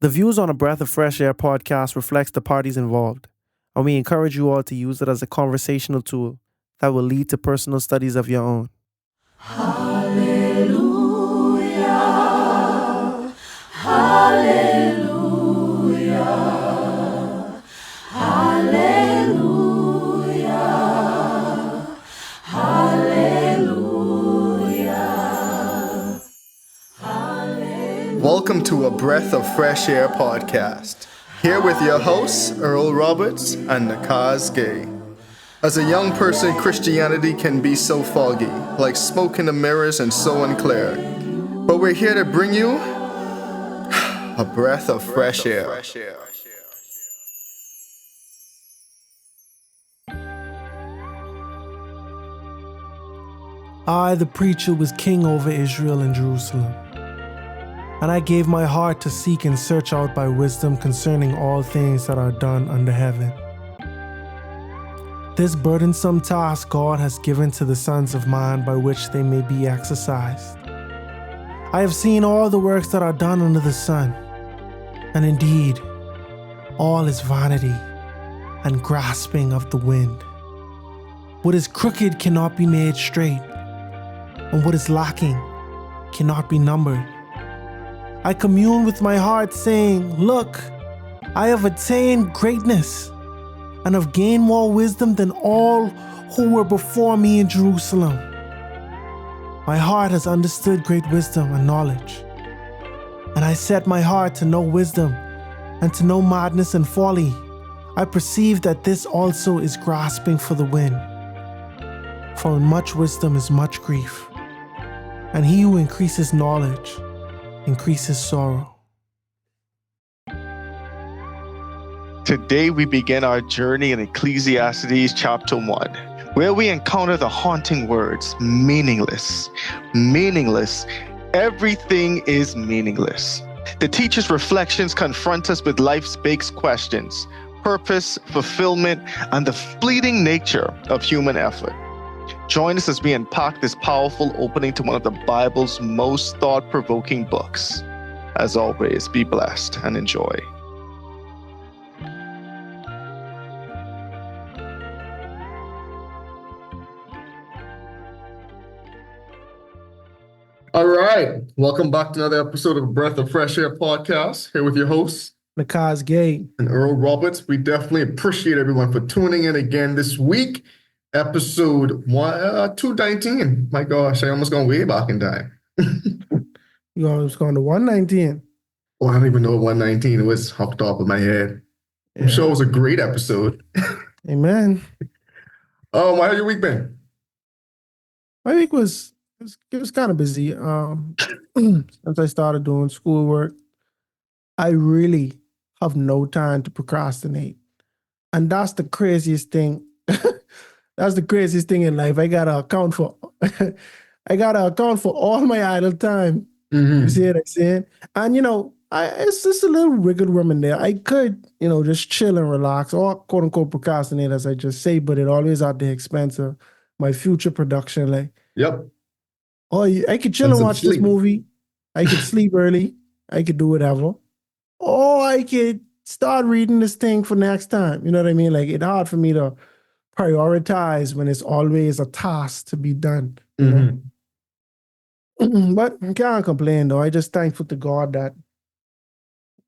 The views on a Breath of Fresh Air podcast reflects the parties involved, and we encourage you all to use it as a conversational tool that will lead to personal studies of your own. Hallelujah, hallelujah, hallelujah, hallelujah, hallelujah. Welcome to a Breath of Fresh Air podcast. Here with your hosts, Earl Roberts and Nakhaz Gay. As a young person, Christianity can be so foggy, like smoke in the mirrors and so unclear. But we're here to bring you a breath of fresh air. I, the preacher, was king over Israel and Jerusalem. And I gave my heart to seek and search out by wisdom concerning all things that are done under heaven. This burdensome task God has given to the sons of man by which they may be exercised. I have seen all the works that are done under the sun, and indeed, all is vanity and grasping of the wind. What is crooked cannot be made straight, and what is lacking cannot be numbered. I commune with my heart, saying, Look, I have attained greatness, and have gained more wisdom than all who were before me in Jerusalem. My heart has understood great wisdom and knowledge, and I set my heart to know wisdom and to know madness and folly. I perceive that this also is grasping for the wind. For in much wisdom is much grief, and he who increases knowledge increases sorrow. Today we begin our journey in Ecclesiastes chapter 1, where we encounter the haunting words, meaningless. Meaningless. Everything is meaningless. The teacher's reflections confront us with life's big questions, purpose, fulfillment, and the fleeting nature of human effort. Join us as we unpack this powerful opening to one of the Bible's most thought-provoking books. As always, be blessed and enjoy. All right, welcome back to another episode of Breath of Fresh Air podcast. Here with your hosts, Nakhaz Gay. and Earl Roberts. We definitely appreciate everyone for tuning in again this week. Episode 219. My gosh, I almost gone way back in time. You almost gone to 119. Well, I don't even know what 119 was off the top of my head. I'm sure it was a great episode. Amen. Oh, how your week been? My week was kind of busy. Since I started doing schoolwork, I really have no time to procrastinate. And that's the craziest thing. That's the craziest thing in life. I gotta account for all my idle time. Mm-hmm. You see what I'm saying? And it's just a little wiggle room in there. I could, just chill and relax, or quote unquote procrastinate, as I just say, but it always at the expense of my future production. Like, Yep. I could chill and watch this movie. I could sleep early. I could do whatever. Or I could start reading this thing for next time. You know what I mean? Like, it's hard for me to prioritize when it's always a task to be done. You know? But I can't complain, though. I just thankful to God that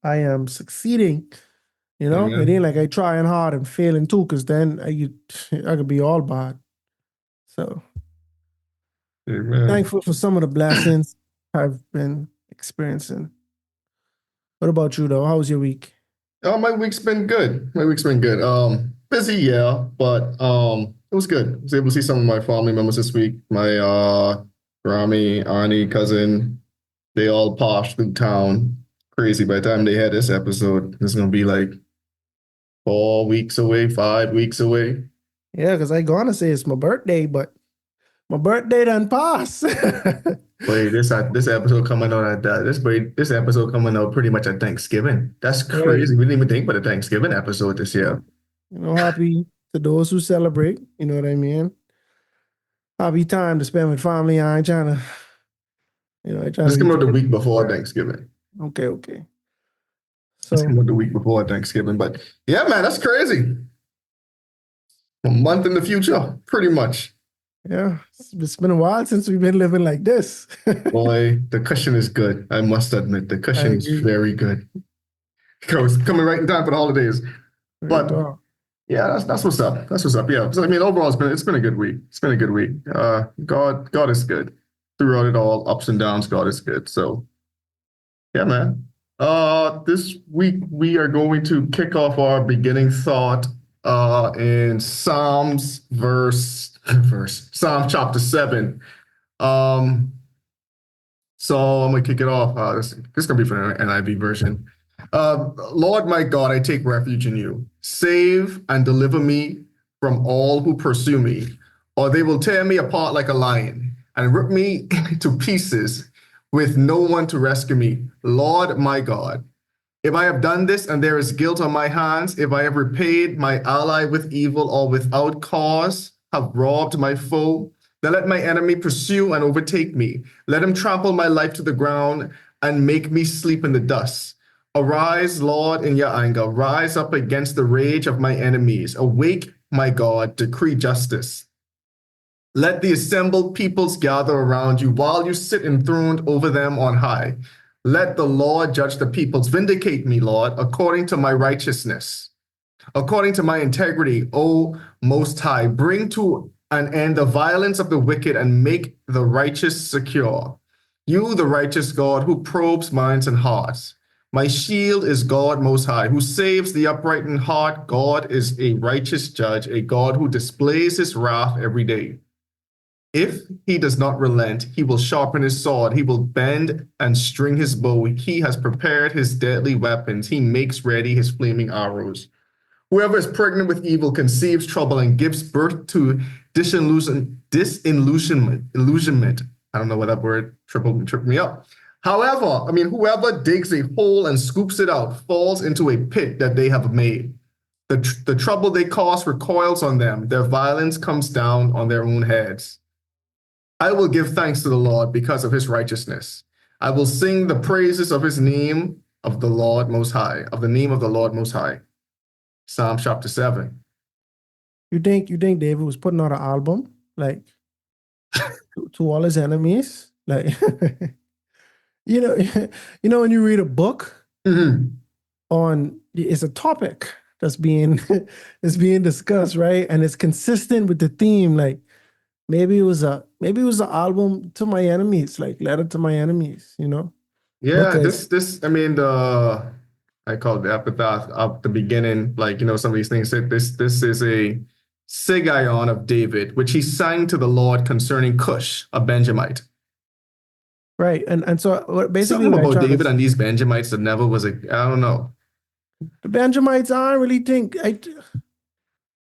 I am succeeding. It ain't like I trying hard and failing too, because then I could be all bad. So thankful for some of the blessings I've been experiencing. What about you, though? How was your week? Oh, my week's been good. Busy, yeah, but it was good. I was able to see some of my family members this week. My Grammy, Arnie, cousin, they all poshed through town. Crazy. By the time they had this episode, it's gonna be like 4 weeks away, 5 weeks away. Yeah, because I gonna say it's my birthday, but my birthday done pass. Wait, this episode coming out at this episode coming out pretty much at Thanksgiving. That's crazy. Right. We didn't even think about a Thanksgiving episode this year. Happy to those who celebrate. You know what I mean? Happy time to spend with family. I ain't trying to, Just come out the week before Thanksgiving. Okay. So the week before Thanksgiving. But yeah, man, that's crazy. A month in the future, pretty much. yeah, it's been a while since we've been living like this. Boy, the cushion is good. I must admit, the I cushion is agree. very good. It's coming right in time for the holidays. Real But talk. yeah, that's what's up. That's what's up. Yeah. So I mean, overall, it's been a good week. It's been a good week. God is good throughout it all, ups and downs. God is good. So yeah, man. This week we are going to kick off our beginning thought in Psalm chapter 7. Um, so I'm gonna kick it off. This is gonna be for an NIV version. Lord my God, I take refuge in you. Save and deliver me from all who pursue me, or they will tear me apart like a lion and rip me to pieces with no one to rescue me. Lord my God, if I have done this and there is guilt on my hands, if I have repaid my ally with evil or without cause, have robbed my foe, then let my enemy pursue and overtake me. Let him trample my life to the ground and make me sleep in the dust. Arise, Lord, in your anger. Rise up against the rage of my enemies. Awake, my God, decree justice. Let the assembled peoples gather around you while you sit enthroned over them on high. Let the Lord judge the peoples. Vindicate me, Lord, according to my righteousness, according to my integrity, O Most High. Bring to an end the violence of the wicked and make the righteous secure. You, the righteous God, who probes minds and hearts. My shield is God Most High, who saves the upright in heart. God is a righteous judge, a God who displays his wrath every day. If he does not relent, he will sharpen his sword. He will bend and string his bow. He has prepared his deadly weapons. He makes ready his flaming arrows. Whoever is pregnant with evil conceives trouble and gives birth to disillusionment. I don't know what that word tripped me up. Whoever digs a hole and scoops it out falls into a pit that they have made. The trouble they cause recoils on them. Their violence comes down on their own heads. I will give thanks to the Lord because of his righteousness. I will sing the praises of his name of the Lord Most High, of the name of the Lord Most High. Psalm chapter 7. You think David was putting out an album like to all his enemies? Like you know, when you read a book on it's a topic that's being is being discussed, right? And it's consistent with the theme. Like maybe it was an album to my enemies, like letter to my enemies, Yeah, Because I call it the epitaph of the beginning. Like, some of these things said this is a Sigion of David, which he sang to the Lord concerning Cush, a Benjamite. right, and so basically Something what I about try David to and these Benjamites that never was I don't know. the Benjamites, I don't really think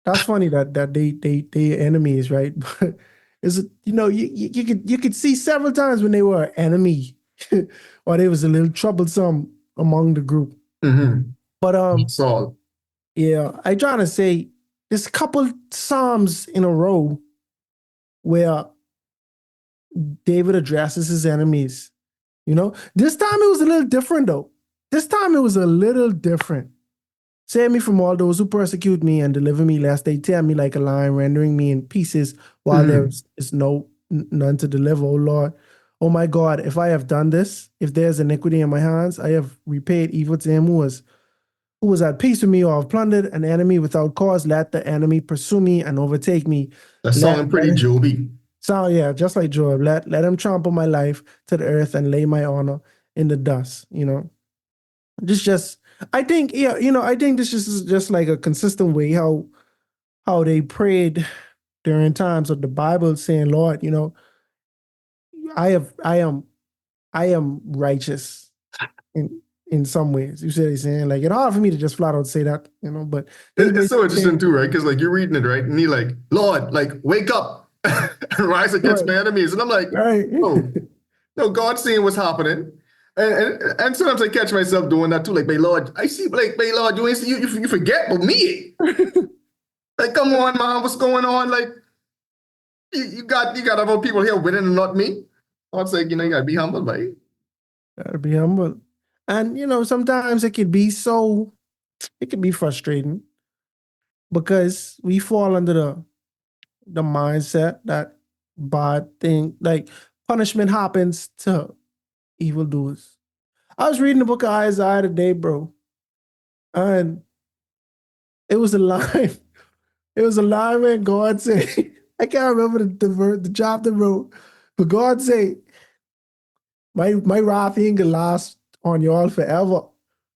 that's funny that they enemies, right? But is it you could see several times when they were enemy or they was a little troublesome among the group. Mm-hmm. But Saul. yeah, I trying to say there's a couple Psalms in a row where David addresses his enemies. This time it was a little different though. This time it was a little different. Save me from all those who persecute me and deliver me lest they tear me like a lion, rendering me in pieces while there is none to deliver, O Lord. Oh my God, if I have done this, if there's iniquity in my hands, I have repaid evil to him who was at peace with me or have plundered an enemy without cause. Let the enemy pursue me and overtake me. That sounded pretty Joby. So yeah, just like Job, let him trample my life to the earth and lay my honor in the dust. I think I think this is just like a consistent way how they prayed during times of the Bible, saying, Lord, I am righteous in some ways. You see what he's saying? Like it's hard for me to just flat out say that, but It's so interesting too, right? Because like you're reading it, right? And he like, Lord, like wake up and rise against my enemies. And I'm like, right. No, God's seeing what's happening. And sometimes I catch myself doing that too. Like, may Lord, I see, like, may Lord, you forget about me. Like, come on, man, what's going on? Like, you got other people here winning and not me. God's like, you gotta be humble, right? Gotta be humble. And sometimes it could be frustrating because we fall under the mindset that bad thing, like punishment happens to evildoers. I was reading the book of Isaiah today, bro, and it was a line. It was a line where God said, I can't remember the chapter, bro, but God said, my wrath ain't gonna last on y'all forever.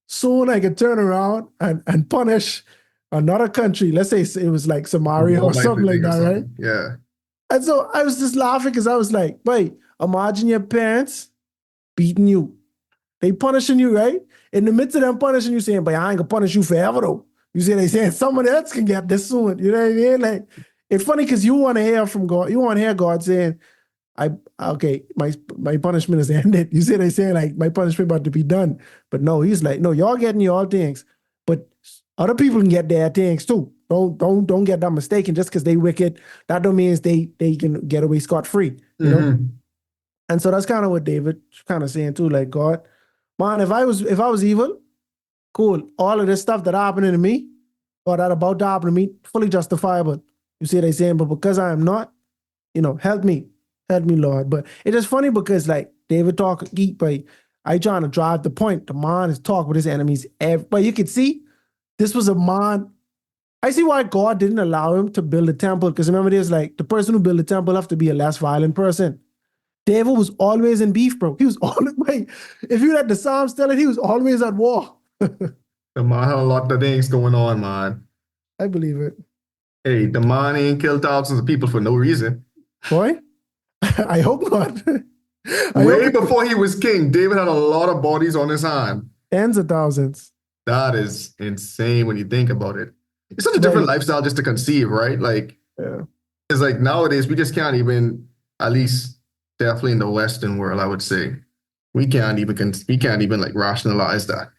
Soon I can turn around and punish another country. Let's say it was like Samaria or something like that, right? Yeah. And so I was just laughing because I was like, wait, imagine your parents beating you. They punishing you, right? In the midst of them punishing you, saying, but I ain't gonna punish you forever though. You see, they saying someone else can get this soon. You know what I mean? Like, it's funny because you want to hear from God. You want to hear God saying, okay, my punishment is ended. You see, they say like my punishment about to be done. But no, he's like, no, y'all getting your things, but other people can get their things too. Don't get that mistaken. Just because they wicked, that don't mean they can get away scot-free. You know? And so that's kind of what David kind of saying too. Like, God, man, if I was evil, cool. All of this stuff that happened to me, or that about to happen to me, fully justifiable. You see what I'm saying? But because I am not, help me, Lord. But it is funny because like David talk, but I trying to drive the point. The man is talk with his enemies. But you can see this was a man. I see why God didn't allow him to build a temple. Because remember, there's like the person who built the temple have to be a less violent person. David was always in beef, bro. He was always, like, if you read the Psalms, tell it, he was always at war. The man had a lot of things going on, man. I believe it. Hey, the man ain't killed thousands of people for no reason. Boy, I hope not. Way before he was king, David had a lot of bodies on his hand. Tens of thousands. That is insane when you think about it. It's such a different lifestyle just to conceive, right? Like, it's like nowadays we just can't even, at least definitely in the Western world, I would say, we can't even like rationalize that.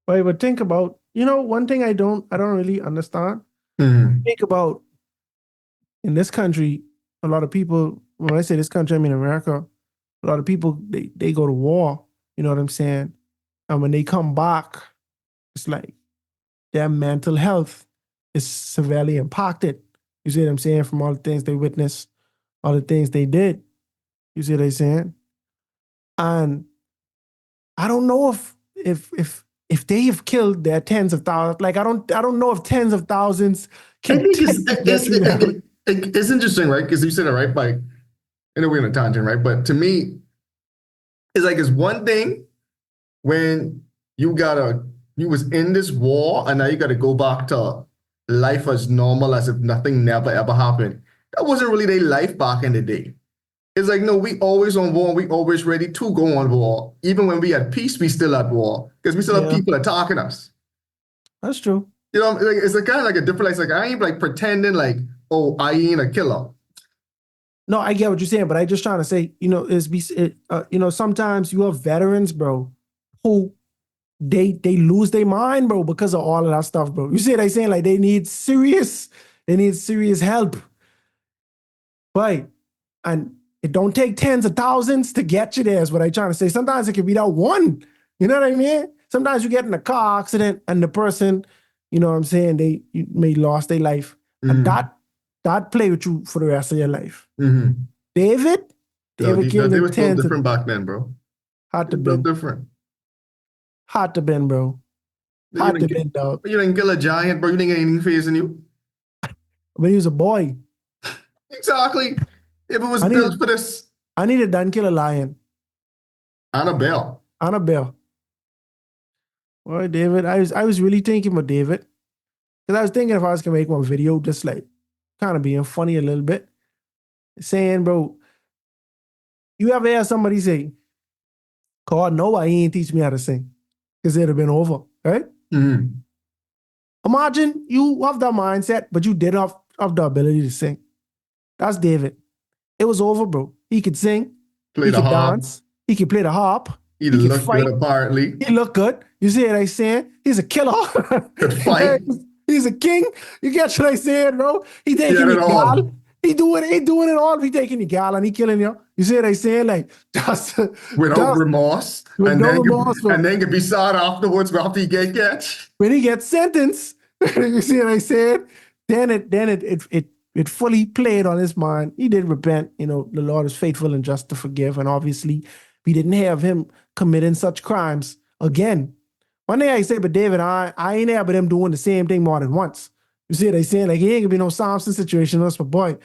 Right, but think about, one thing I don't really understand. Think about in this country, a lot of people, when I say this country, I mean America, a lot of people, they go to war, you know what I'm saying? And when they come back, it's like their mental health is severely impacted. You see what I'm saying? From all the things they witnessed, all the things they did. You see what I'm saying? And I don't know if they have killed their tens of thousands. Like I don't know if tens of thousands can. I think it's interesting, right? Because you said it right. Like, I know we're on a tangent, right? But to me, it's like it's one thing when you was in this war and now you gotta go back to life as normal as if nothing never ever happened. That wasn't really their life back in the day. It's like, no, we always on war. We always ready to go on war. Even when we at peace, we still at war because we still have people attacking us. That's true. Like, it's kind of like a different, like I ain't like pretending like, oh, I ain't a killer. No, I get what you're saying, but I just trying to say, sometimes you have veterans, bro, who they lose their mind, bro, because of all of that stuff, bro. You see what I'm saying? Like they need serious help. Right. And it don't take tens of thousands to get you there is what I'm trying to say. Sometimes it can be that one. You know what I mean? Sometimes you get in a car accident and the person, you know what I'm saying, they may lost their life. And that play with you for the rest of your life. David killed they were so tens different back then, bro. Hard to bend. Different. Hard to bend, bro. Hard to bend, dog. You didn't kill a giant, bro. You didn't get anything facing you. But he was a boy. Exactly. If it was built for this. I need to done kill a lion. Annabelle. Boy, David, I was really thinking about David. Because I was thinking if I was going to make one video, just like kind of being funny a little bit. Saying, bro, you ever hear somebody say, God, no, I ain't teach me how to sing. Because it'd have been over, right? Imagine you have that mindset, but you did have the ability to sing. That's David. It was over, bro. He could sing. He could dance. He could play the harp. He looked good, apparently. He looked good. You see what I'm saying? He's a killer. Could fight. He's a king. You get what I'm saying, bro? He taking your gal. He doing it all. He taking your gal and he killing you. You see what I saying? Like just Without remorse, with and no then remorse. and then can be sad afterwards after he get catch. When he gets sentenced, you see what I said? Then it fully played on his mind. He did repent. You know, the Lord is faithful and just to forgive. And obviously, we didn't have him committing such crimes again. One thing I say, but David, I ain't there but him doing the same thing more than once. You see what I saying? Like, he ain't gonna be no Samson situation. That's my boy.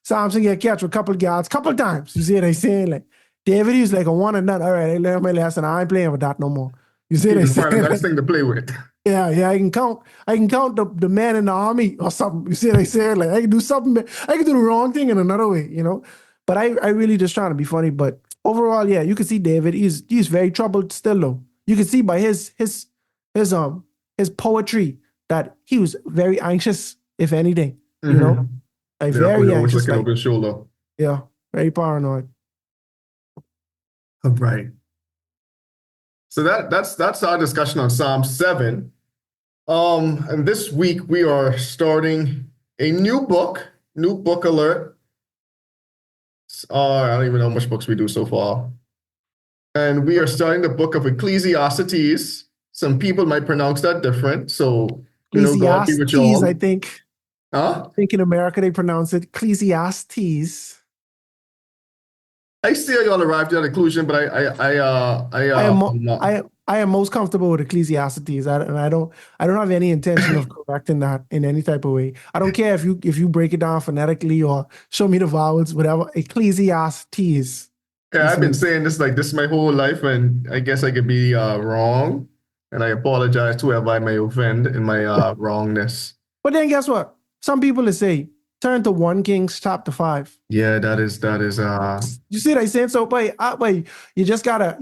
Samson get catch with a couple of guards, couple of times. You see what I saying? Like, David, he's like a one and done. All right, I learned my lesson. I ain't playing with that no more. You see what I Even find a saying? nice thing to play with. Yeah, I can count. I can count the man in the army or something. You see what I said? Like I can do something. I can do the wrong thing in another way, you know. But I really just trying to be funny. But overall, yeah, you can see David. He's very troubled still though. You can see by his poetry that he was very anxious, if anything. You know, like Yeah, very always anxious. looking Like, over his shoulder. yeah, very paranoid. All right. So that's our discussion on Psalm 7. And this week we are starting a new book alert. I don't even know how much books we do so far. And we are starting the book of Ecclesiastes. Some people might pronounce that different. So, God be with you Ecclesiastes, all. I think. Huh? I think in America they pronounce it Ecclesiastes. I see how y'all arrived at a conclusion, but I am most comfortable with Ecclesiastes, and I don't have any intention of correcting that in any type of way. I don't care if you break it down phonetically or show me the vowels, whatever. Ecclesiastes. yeah, I've been saying this my whole life, and I guess I could be wrong. And I apologize to whoever I may offend in my wrongness. But then guess what? Some people will say, turn to 1 Kings chapter 5. Yeah, that is You see what I saying? So wait, you just gotta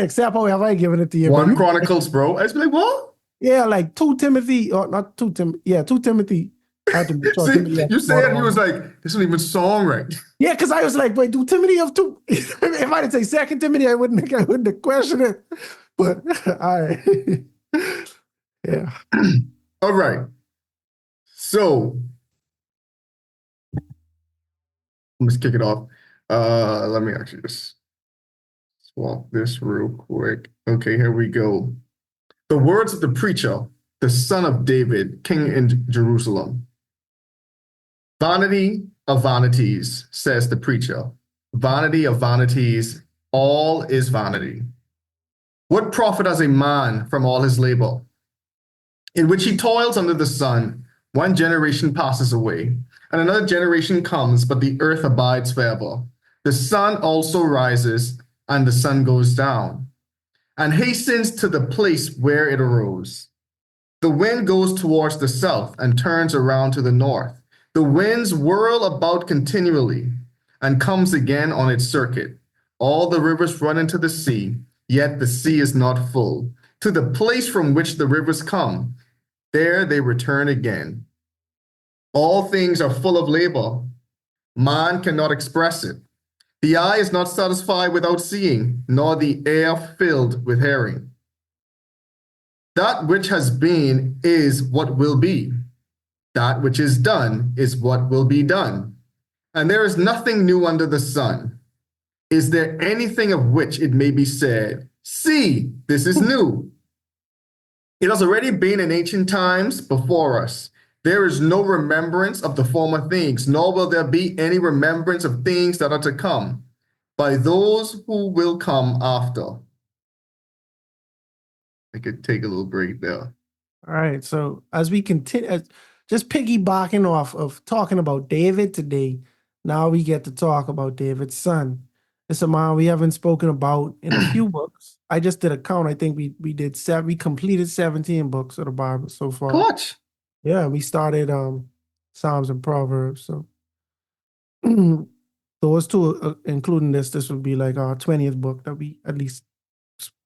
accept however I given it to you. 1 Chronicles, bro. I was like, what? Yeah, like 2 Timothy, or not 2 Tim, yeah, 2 Timothy. I have to be sure. See, Timothy you said it, he was like, this isn't even song right. Yeah, because I was like, wait, do Timothy have 2? If I didn't say 2 Timothy, I wouldn't have questioned it. But all right. Yeah. All right. So let's kick it off. Let me actually just swap this real quick. Okay, here we go. The words of the preacher, the son of David, king in Jerusalem. Vanity of vanities, says the preacher. Vanity of vanities, all is vanity. What profit has a man from all his labor, in which he toils under the sun? 1 generation passes away, and another generation comes, but the earth abides forever. The sun also rises, and the sun goes down, and hastens to the place where it arose. The wind goes towards the south and turns around to the north. The winds whirl about continually and comes again on its circuit. All the rivers run into the sea, yet the sea is not full. To the place from which the rivers come, there they return again. All things are full of labor. Man cannot express it. The eye is not satisfied without seeing, nor the air filled with hearing. That which has been is what will be. That which is done is what will be done. And there is nothing new under the sun. Is there anything of which it may be said, see, this is new? It has already been in ancient times before us. There is no remembrance of the former things, nor will there be any remembrance of things that are to come by those who will come after. I could take a little break there. All right. So as we continue, just piggybacking off of talking about David today, now we get to talk about David's son. It's a man we haven't spoken about in a few books. I just did a count. I think we completed 17 books of the Bible so far. Clutch. Yeah, we started Psalms and Proverbs. So those two, including this would be like our 20th book that we at least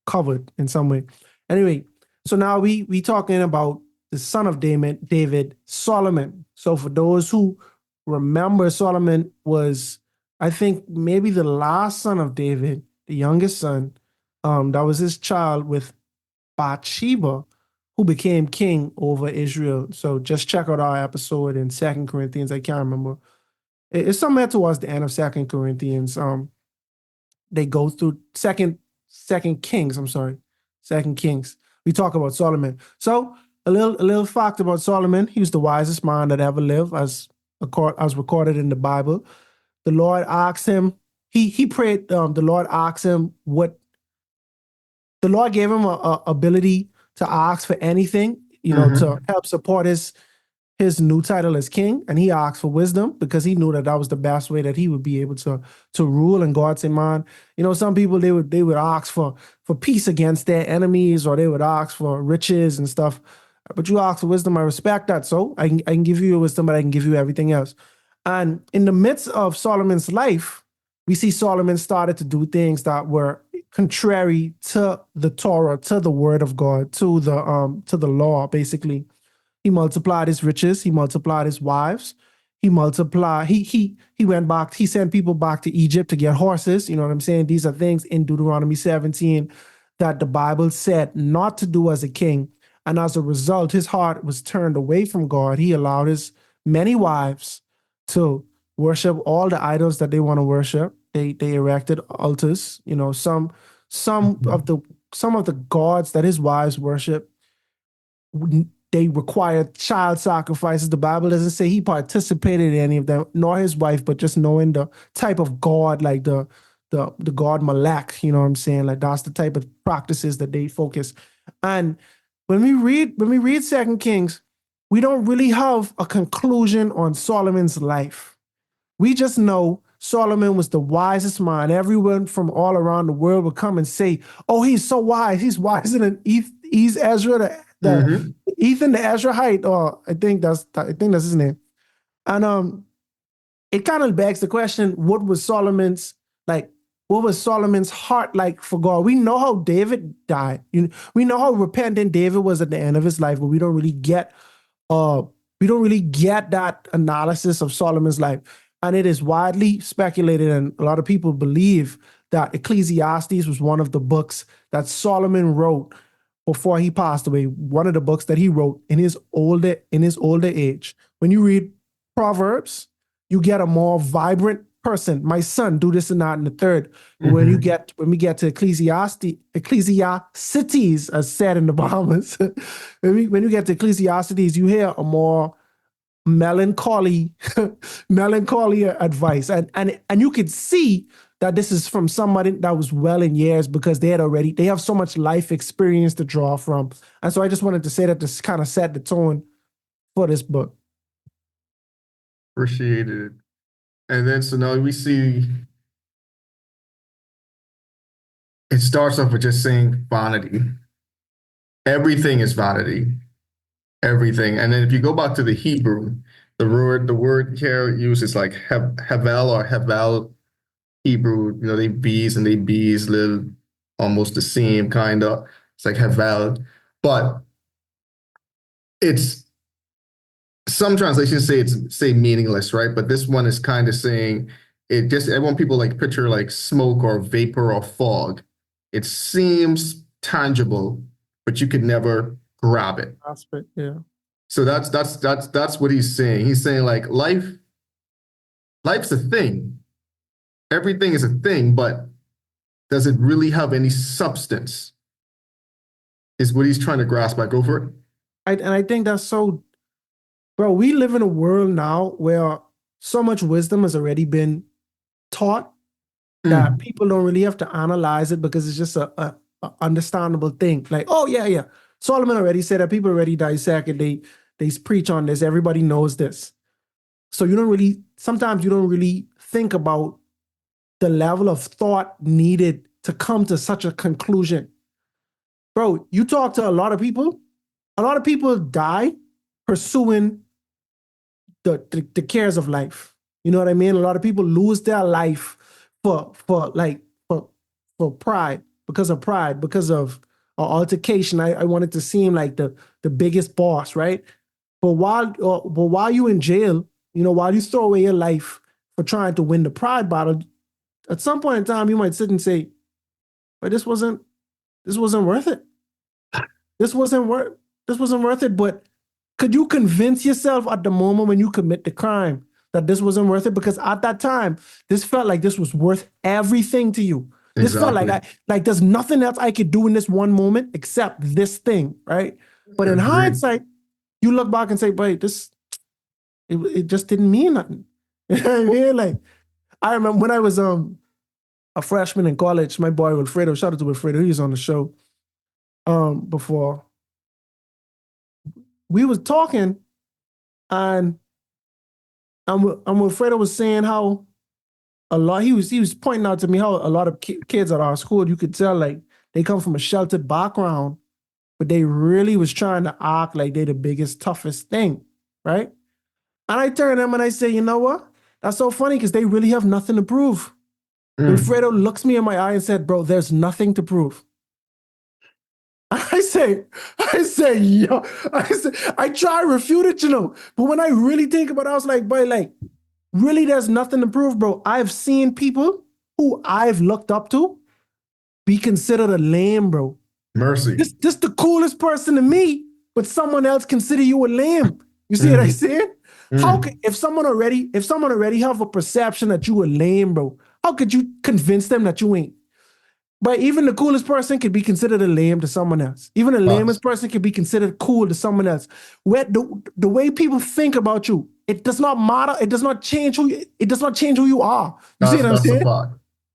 covered in some way. Anyway, so now we talking about the son of David, Solomon. So for those who remember, Solomon was, I think, maybe the last son of David, the youngest son. That was his child with Bathsheba, who became king over Israel. So just check out our episode in 2 Corinthians. I can't remember It's somewhere towards the end of Second Corinthians. They go through Second Kings. I'm sorry, Second Kings. We talk about Solomon. So a little fact about Solomon: he was the wisest man that ever lived, as recorded in the Bible. The Lord asked him. He prayed. The Lord asked him what. The Lord gave him a ability to ask for anything, to help support his new title as king, and he asked for wisdom because he knew that was the best way that he would be able to rule. And God said, "Man, some people they would ask for peace against their enemies, or they would ask for riches and stuff. But you ask for wisdom. I respect that. So I can give you wisdom, but I can give you everything else." And in the midst of Solomon's life, we see Solomon started to do things that were contrary to the Torah, to the word of God, to the law, basically. He multiplied his riches. He multiplied his wives. He went back. He sent people back to Egypt to get horses. You know what I'm saying? These are things in Deuteronomy 17 that the Bible said not to do as a king. And as a result, his heart was turned away from God. He allowed his many wives to worship all the idols that they want to worship. They erected altars. Some of the gods that his wives worship, they required child sacrifices. The Bible doesn't say he participated in any of them, nor his wife, but just knowing the type of god, like the god Malak. You know what I'm saying? Like that's the type of practices that they focus. And when we read Second Kings, we don't really have a conclusion on Solomon's life. We just know Solomon was the wisest man. Everyone from all around the world would come and say, "Oh, he's so wise. He's wiser than Ezra, Ethan the Ezrahite," or I think that's his name. And it kind of begs the question: what was Solomon's heart like for God? We know how David died. We know how repentant David was at the end of his life, but we don't really get that analysis of Solomon's life. And it is widely speculated, and a lot of people believe that Ecclesiastes was one of the books that Solomon wrote before he passed away. One of the books that he wrote in his older age. When you read Proverbs, you get a more vibrant person. My son, do this and that and the third. But when we get to Ecclesiastes, as said in the Bahamas, when you get to Ecclesiastes, you hear a more melancholy advice, and you could see that this is from somebody that was well in years, because they have so much life experience to draw from. And so I just wanted to say that this kind of set the tone for this book. Appreciated it. And then so now we see it starts off with just saying vanity. Everything is vanity. Everything. And then if you go back to the Hebrew, the word here used is like havel or havel Hebrew. They bees and they bees live almost the same kind of. It's like havel, but it's some translations say meaningless, right? But this one is kind of saying it just. I want people like picture like smoke or vapor or fog. It seems tangible, but you could never grab it. Aspect, yeah. So that's what he's saying. He's saying like life's a thing. Everything is a thing, but does it really have any substance? Is what he's trying to grasp. Go for it. I think that's so, bro. We live in a world now where so much wisdom has already been taught that people don't really have to analyze it, because it's just a understandable thing. Like, oh yeah. Solomon already said that. People already dissect it. They preach on this. Everybody knows this. So sometimes you don't really think about the level of thought needed to come to such a conclusion. Bro, you talk to a lot of people die pursuing the cares of life. You know what I mean? A lot of people lose their life for pride, because of altercation. I wanted to seem like the biggest boss, right? But while you in jail, while you throw away your life for trying to win the pride battle, at some point in time you might sit and say, "But this wasn't worth it. This wasn't worth it." But could you convince yourself at the moment when you commit the crime that this wasn't worth it? Because at that time, this felt like this was worth everything to you. This felt like there's nothing else I could do in this one moment except this thing, right? But in hindsight, you look back and say, "Wait, it just didn't mean nothing." You know what I mean? Like, I remember when I was a freshman in college, my boy Wilfredo, shout out to Wilfredo, he was on the show before. We was talking, and Wilfredo was saying how a lot, he was pointing out to me how a lot of kids at our school, you could tell like they come from a sheltered background, but they really was trying to act like they're the biggest, toughest thing, right? And I turn to them and I say, you know what? That's so funny because they really have nothing to prove. Wilfredo looks me in my eye and said, bro, there's nothing to prove. I say, yo, I try to refute it, you know, but when I really think about it, I was like, boy, like, really, there's nothing to prove, bro. I've seen people who I've looked up to be considered a lame, bro. Mercy. This the coolest person to me, but someone else consider you a lame. You see what I said? How could, if someone already have a perception that you a lame, bro, how could you convince them that you ain't? But even the coolest person could be considered a lame to someone else. Even the lamest person could be considered cool to someone else. Where the way people think about you, it does not matter. It does not change who you are. You see what I'm saying?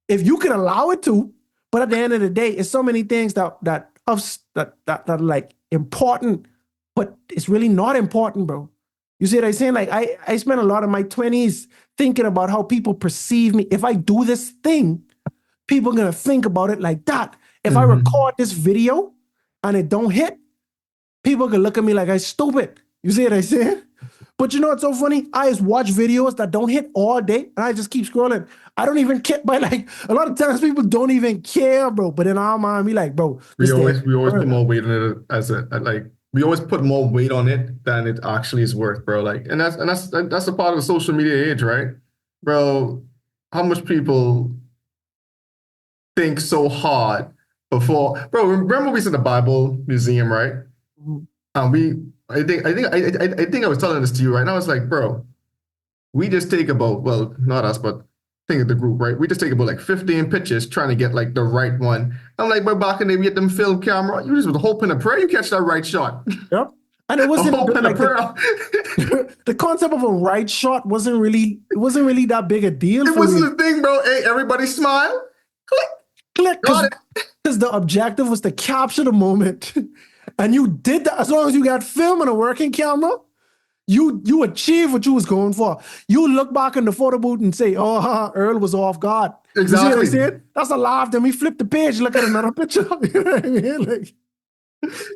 If you can allow it to, but at the end of the day, it's so many things that are like important, but it's really not important, bro. You see what I'm saying? Like I spent a lot of my 20s thinking about how people perceive me. If I do this thing, people are gonna think about it like that. If I record this video and it don't hit, people can look at me like I'm stupid. You see what I'm saying? But you know what's so funny? I just watch videos that don't hit all day and I just keep scrolling. I don't even care. But like a lot of times people don't even care, bro. But in our mind, we like, bro. We always put more weight on it we always put more weight on it than it actually is worth, bro. Like, and that's a part of the social media age, right? Bro, how much people think so hard before, bro, remember we was in the Bible museum, right? And I think I was telling this to you, right? And I was like, bro, we just take about, well, not us, but think of the group, right? We just take about like 15 pictures trying to get like the right one. I'm like, but back in the day, we get them film camera. You just was hoping a prayer you catch that right shot. Yep. And it wasn't like the concept of a right shot wasn't really that big a deal. It wasn't a thing, bro. Hey, everybody smile. Click. Because the objective was to capture the moment. And you did that. As long as you got film and a working camera, you achieved what you was going for. You look back in the photo booth and say, oh, Earl was off guard. Exactly. You see what I said? That's a laugh. Then we flip the page, look at another picture. You know what I mean? Like,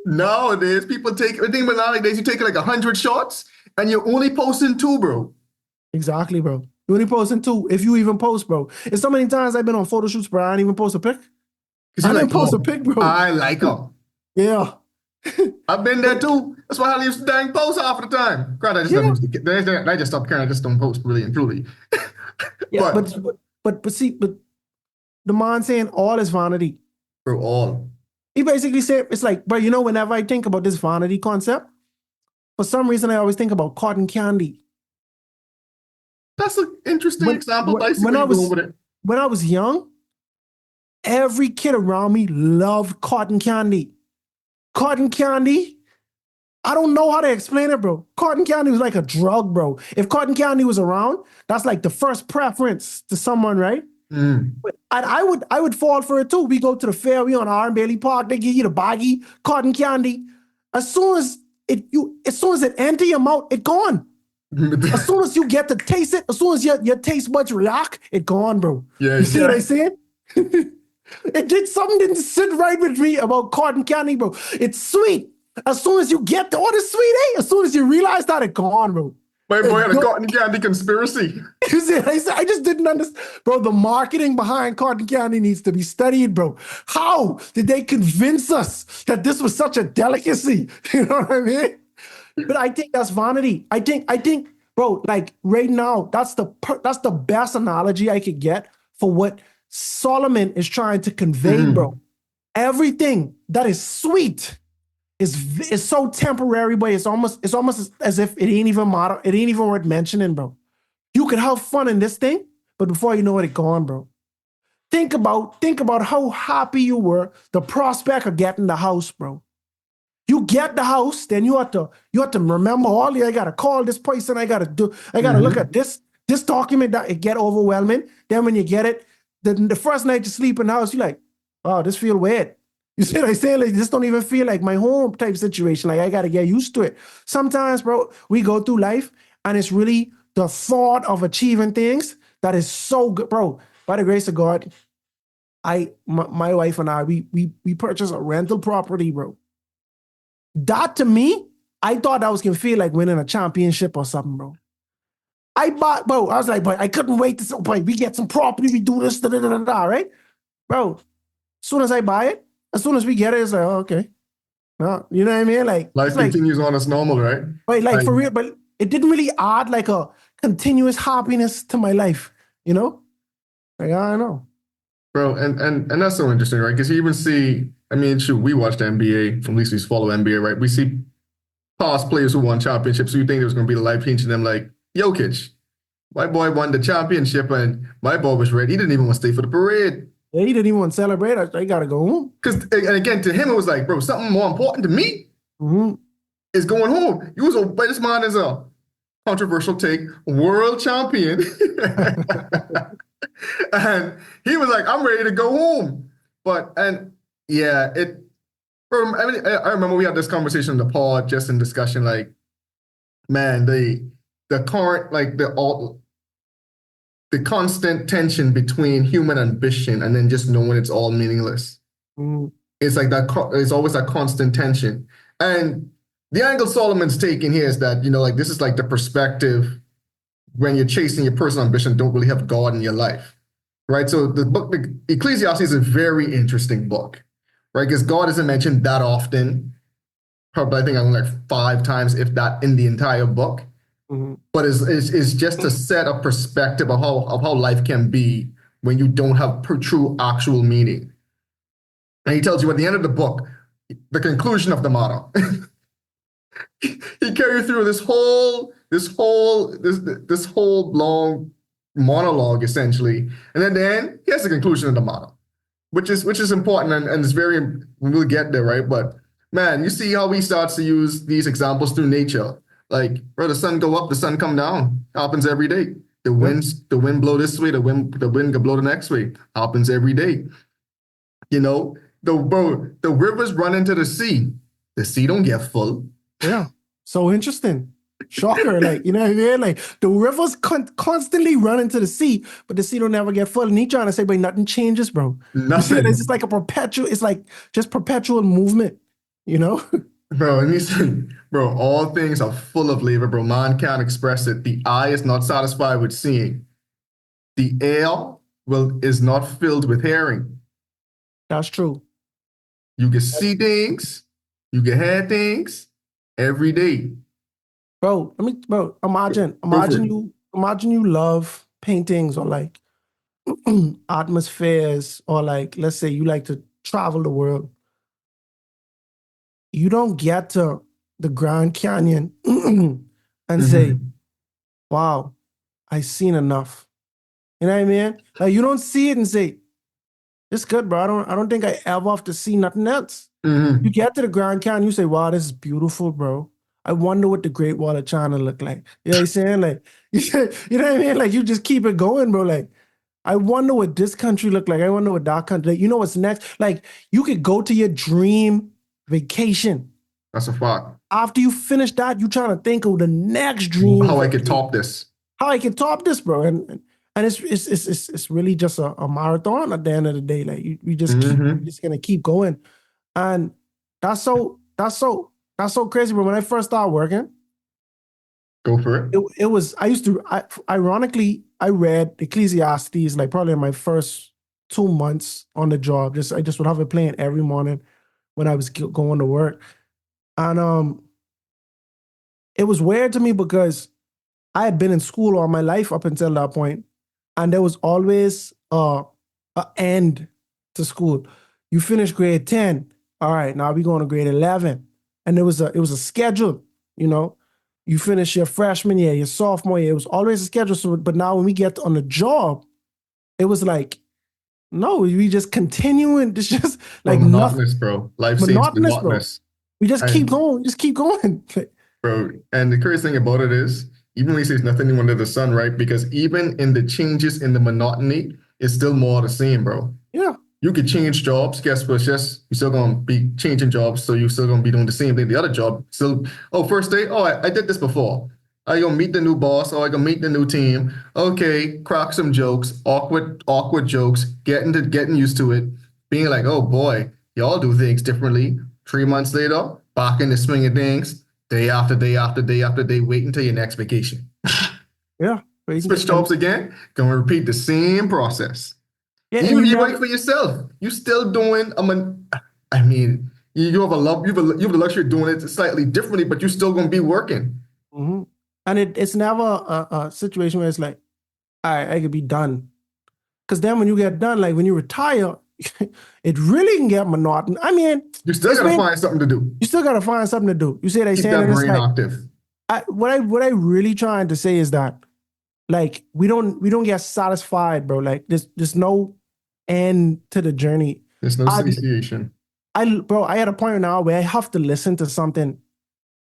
nowadays, people take, I think nowadays you take like 100 shots and you're only posting 2, bro. Exactly, bro. You only posting 2, if you even post, bro. And so many times I've been on photo shoots, bro, I didn't even post a pic. I didn't post a pic, bro. I like them. Yeah. I've been there too. That's why I leave the dang post half the time. Granted, I just stopped caring. I just don't post really and truly. Yeah, but the man saying all is vanity. Bro, all. He basically said, it's like, but you know, whenever I think about this vanity concept, for some reason I always think about cotton candy. That's an interesting example. When I was young, every kid around me loved cotton candy. Cotton candy, I don't know how to explain it, bro. Cotton candy was like a drug, bro. If cotton candy was around, that's like the first preference to someone, right? And I would fall for it too. We go to the fair, we on R and Bailey Park, they give you the baggy cotton candy. As soon as it enter your mouth, it gone. As soon as you get to taste it, as soon as your taste buds react, it gone, bro. Yeah, you see what I said? Something didn't sit right with me about cotton candy, bro. It's sweet. As soon as you get to it's sweet, as soon as you realize that, it gone, bro. My boy had a cotton candy conspiracy. You see, I just didn't understand. Bro, the marketing behind cotton candy needs to be studied, bro. How did they convince us that this was such a delicacy? You know what I mean? But I think that's vanity. I think, bro, like right now, that's the best analogy I could get for what Solomon is trying to convey, bro. Everything that is sweet is so temporary, but it's almost as if it ain't even matter. It ain't even worth mentioning, bro. You you could have fun in this thing, but before you know it gone, bro. Think about how happy you were, the prospect of getting the house, bro. You get the house, then you have to remember I gotta call this person, I gotta look at this document, that it get overwhelming. Then when you get it, the first night you sleep in the house, you're like, oh, this feel weird. You see what I'm saying? Like, this don't even feel like my home type situation. Like, I gotta get used to it. Sometimes, bro, we go through life and it's really the thought of achieving things that is so good, bro. By the grace of God, my wife and I, we purchased a rental property, bro. That to me, I thought that was gonna feel like winning a championship or something, bro. I was like, but I couldn't wait to say, boy, we get some property, we do this, right? Bro, as soon as I buy it, as soon as we get it, it's like, oh, okay. No, you know what I mean? Like, Life continues on as normal, right? Right, like for real, but it didn't really add like a continuous happiness to my life, you know? Like, I don't know. Bro, and that's so interesting, right? Because you even see, I mean, shoot, we watch the NBA, at least we follow NBA, right? We see past players who won championships, so you think there was going to be a life changing them, like Jokic. My boy won the championship, and my boy was ready. He didn't even want to stay for the parade. Yeah, he didn't even want to celebrate. I got to go home. Because, and again, to him, it was like, bro, something more important to me is going home. But this man is a controversial take, world champion. And he was like, I'm ready to go home. Bro, I remember we had this conversation in the pod, just in discussion, like, man, the current, like the constant tension between human ambition and then just knowing it's all meaningless. It's like that. It's always that constant tension. And the angle Solomon's taking here is that, like this is like the perspective when you're chasing your personal ambition, don't really have God in your life, right? So the book, the Ecclesiastes, is a very interesting book, right? Because God isn't mentioned that often. Probably, I think only like 5 times, if that, in the entire book. But it's just a set of perspective of how life can be when you don't have true actual meaning. And he tells you at the end of the book, the conclusion of the matter. He carried through this whole long monologue essentially, and at the end, he has the conclusion of the matter, which is important and it's very. We'll get there, right? But man, you see how he starts to use these examples through nature. Like, bro, the sun go up, the sun come down. Happens every day. The wind blow this way, the wind can blow the next way. Happens every day. The rivers run into the sea. The sea don't get full. Yeah, so interesting. Shocker, like, you know what I mean? Like, the rivers constantly run into the sea, but the sea don't never get full. And he trying to say, but nothing changes, bro. Nothing. It's just like it's like just perpetual movement, Bro, and he said, bro, all things are full of labor, bro. Man can't express it. The eye is not satisfied with seeing. The ear is not filled with hearing. That's true. You can see things, you can hear things every day. Bro, imagine you love paintings or like atmospheres, or like, let's say you like to travel the world. You don't get to the Grand Canyon and say, wow, I seen enough. You know what I mean? Like, you don't see it and say, it's good, bro. I don't think I ever have to see nothing else. You get to the Grand Canyon, you say, wow, this is beautiful, bro. I wonder what the Great Wall of China look like. You know what I'm saying? Like, you know what I mean? Like, you just keep it going, bro. Like, I wonder what this country look like. I wonder what that country, like, you know what's next? Like, you could go to your dream vacation. That's a fact. After you finish that, you trying to think of the next dream. How I could top this. How I can top this, bro. And it's really just a marathon at the end of the day. Like, we just gonna keep going. And that's so crazy, bro. When I first started working, go for it. It was, ironically, I read Ecclesiastes like probably in my first 2 months on the job. I just would have it playing every morning when I was going to work. And it was weird to me because I had been in school all my life up until that point, and there was always an end to school. You finish grade 10. All right, now we're going to grade 11. And it was a schedule, you finish your freshman year, your sophomore year. It was always a schedule. So, but now when we get on the job, it was like, no, we just continuing. It's just Bro, like nothing. monotonous, bro. Life seems Monotonous, bro. monotonous. We just keep And, going, just keep going. bro, and the crazy thing about it is, even when he says nothing new under the sun, right? Because even in the changes in the monotony, it's still more the same, bro. Yeah. You could change jobs. Guess what? You're still gonna be changing jobs, so you're still gonna be doing the same thing. The other job still. Oh, first day. Oh, I did this before. I gonna meet the new boss. Oh, I gonna meet the new team. Okay, crack some jokes, awkward jokes. Getting used to it. Being like, oh boy, y'all do things differently. 3 months later, back in the swing of things. Day after day after day after day. Wait until your next vacation. Yeah. Switch jobs again. Gonna repeat the same process. Yeah, Even and you wait for yourself. You still doing. I mean, you have the luxury of doing it slightly differently, but you're still gonna be working. Mm-hmm. And it's never a situation where it's like, all right, I could be done. Because then when you get done, like when you retire, it really can get monotonous. I mean, You still gotta find something to do. You still gotta find something to do. You say they Keep saying that it's brain like, active. what I really trying to say is that, like, we don't get satisfied, bro. Like there's no end to the journey. There's no satiation. I had a point now where I have to listen to something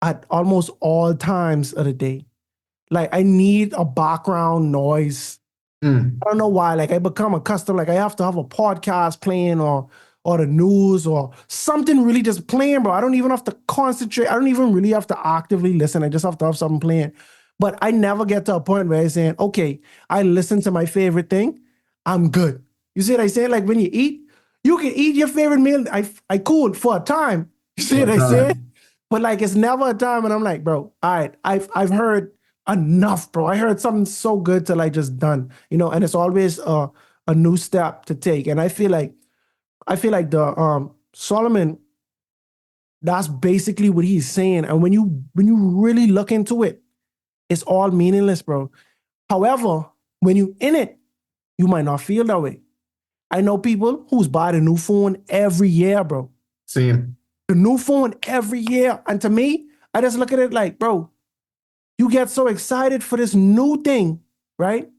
at almost all times of the day. Like I need a background noise. I don't know why. Like I become accustomed. Like I have to have a podcast playing or the news or something really just playing, bro. I don't even have to concentrate. I don't even really have to actively listen. I just have to have something playing. But I never get to a point where I'm saying, okay, I listen to my favorite thing. I'm good. You see what I say? Like when you eat, you can eat your favorite meal. I cool for a time. You see what I say? But like it's never a time and I'm like, bro, all right, I've heard enough, bro. I heard something so good till I just done, and it's always a new step to take. And I feel like the Solomon, that's basically what he's saying. And when you really look into it, it's all meaningless, bro. However, when you in it, you might not feel that way. I know people who's buy the new phone every year, bro. Same. The new phone every year. And to me, I just look at it like, bro, you get so excited for this new thing, right?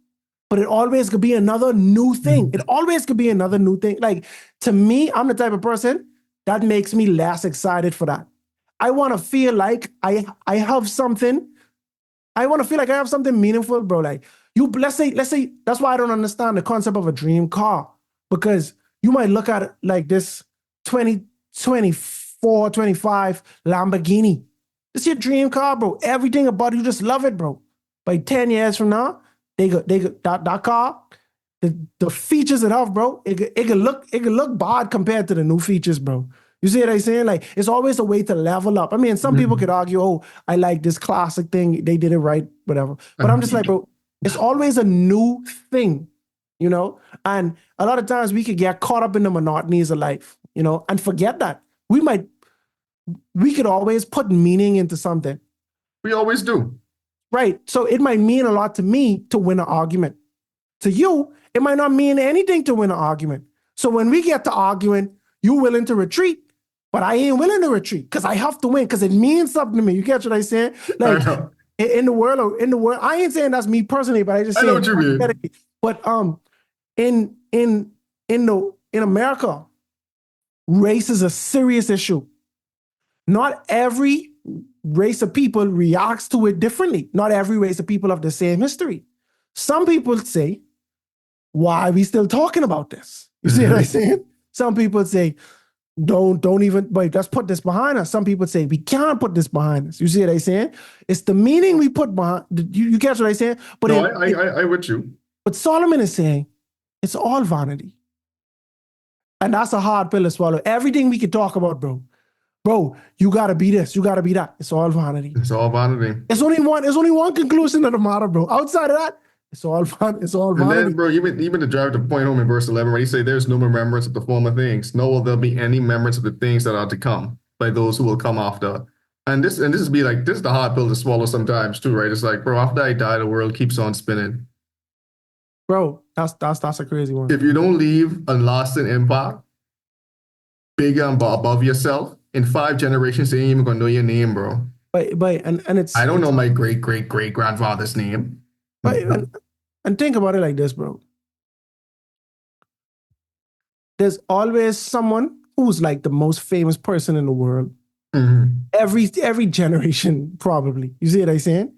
But it always could be another new thing. It always could be another new thing. Like, to me, I'm the type of person that makes me less excited for that. I want to feel like I have something. I want to feel like I have something meaningful, bro. Like, let's say, that's why I don't understand the concept of a dream car. Because you might look at it like this 2024, 25 Lamborghini. It's your dream car, bro. Everything about it, you just love it, bro. By 10 years from now, they got that car, the features it have, bro, it could look bad compared to the new features, bro. You see what I'm saying? Like, it's always a way to level up. I mean, some people could argue, oh, I like this classic thing. They did it right, whatever. But I'm just like, bro, it's always a new thing, And a lot of times we could get caught up in the monotonies of life, and forget that. We could always put meaning into something. We always do. Right. So it might mean a lot to me to win an argument. To you, it might not mean anything to win an argument. So when we get to arguing, you're willing to retreat, but I ain't willing to retreat because I have to win because it means something to me. You catch what I'm saying? Like in the world, I ain't saying that's me personally, but I just say I know what you mean. But in America, race is a serious issue. Not every race of people reacts to it differently. Not every race of people have the same history. Some people say, why are we still talking about this? You see what I'm saying? Some people say, don't even, wait, let's put this behind us. Some people say, we can't put this behind us. You see what I'm saying? It's the meaning we put behind, you catch what I'm saying? But no, I with you. But Solomon is saying, it's all vanity. And that's a hard pill to swallow. Everything we can talk about, bro, you gotta be this, you gotta be that. It's all vanity. It's all vanity. There's only one conclusion of the matter, bro. Outside of that, it's all vanity. And then, bro, even to drive the point home in verse 11, where he say, "There's no remembrance of the former things, nor will there be any remembrance of the things that are to come by those who will come after." And this is the hard pill to swallow sometimes too, right? It's like, bro, after I die, the world keeps on spinning. Bro, that's a crazy one. If you don't leave a lasting impact, bigger and above yourself, in 5 generations, they ain't even gonna know your name, bro. and it's I don't know my great great great grandfather's name. but and think about it like this, bro. There's always someone who's like the most famous person in the world. Mhm. Every generation, probably. You see what I'm saying?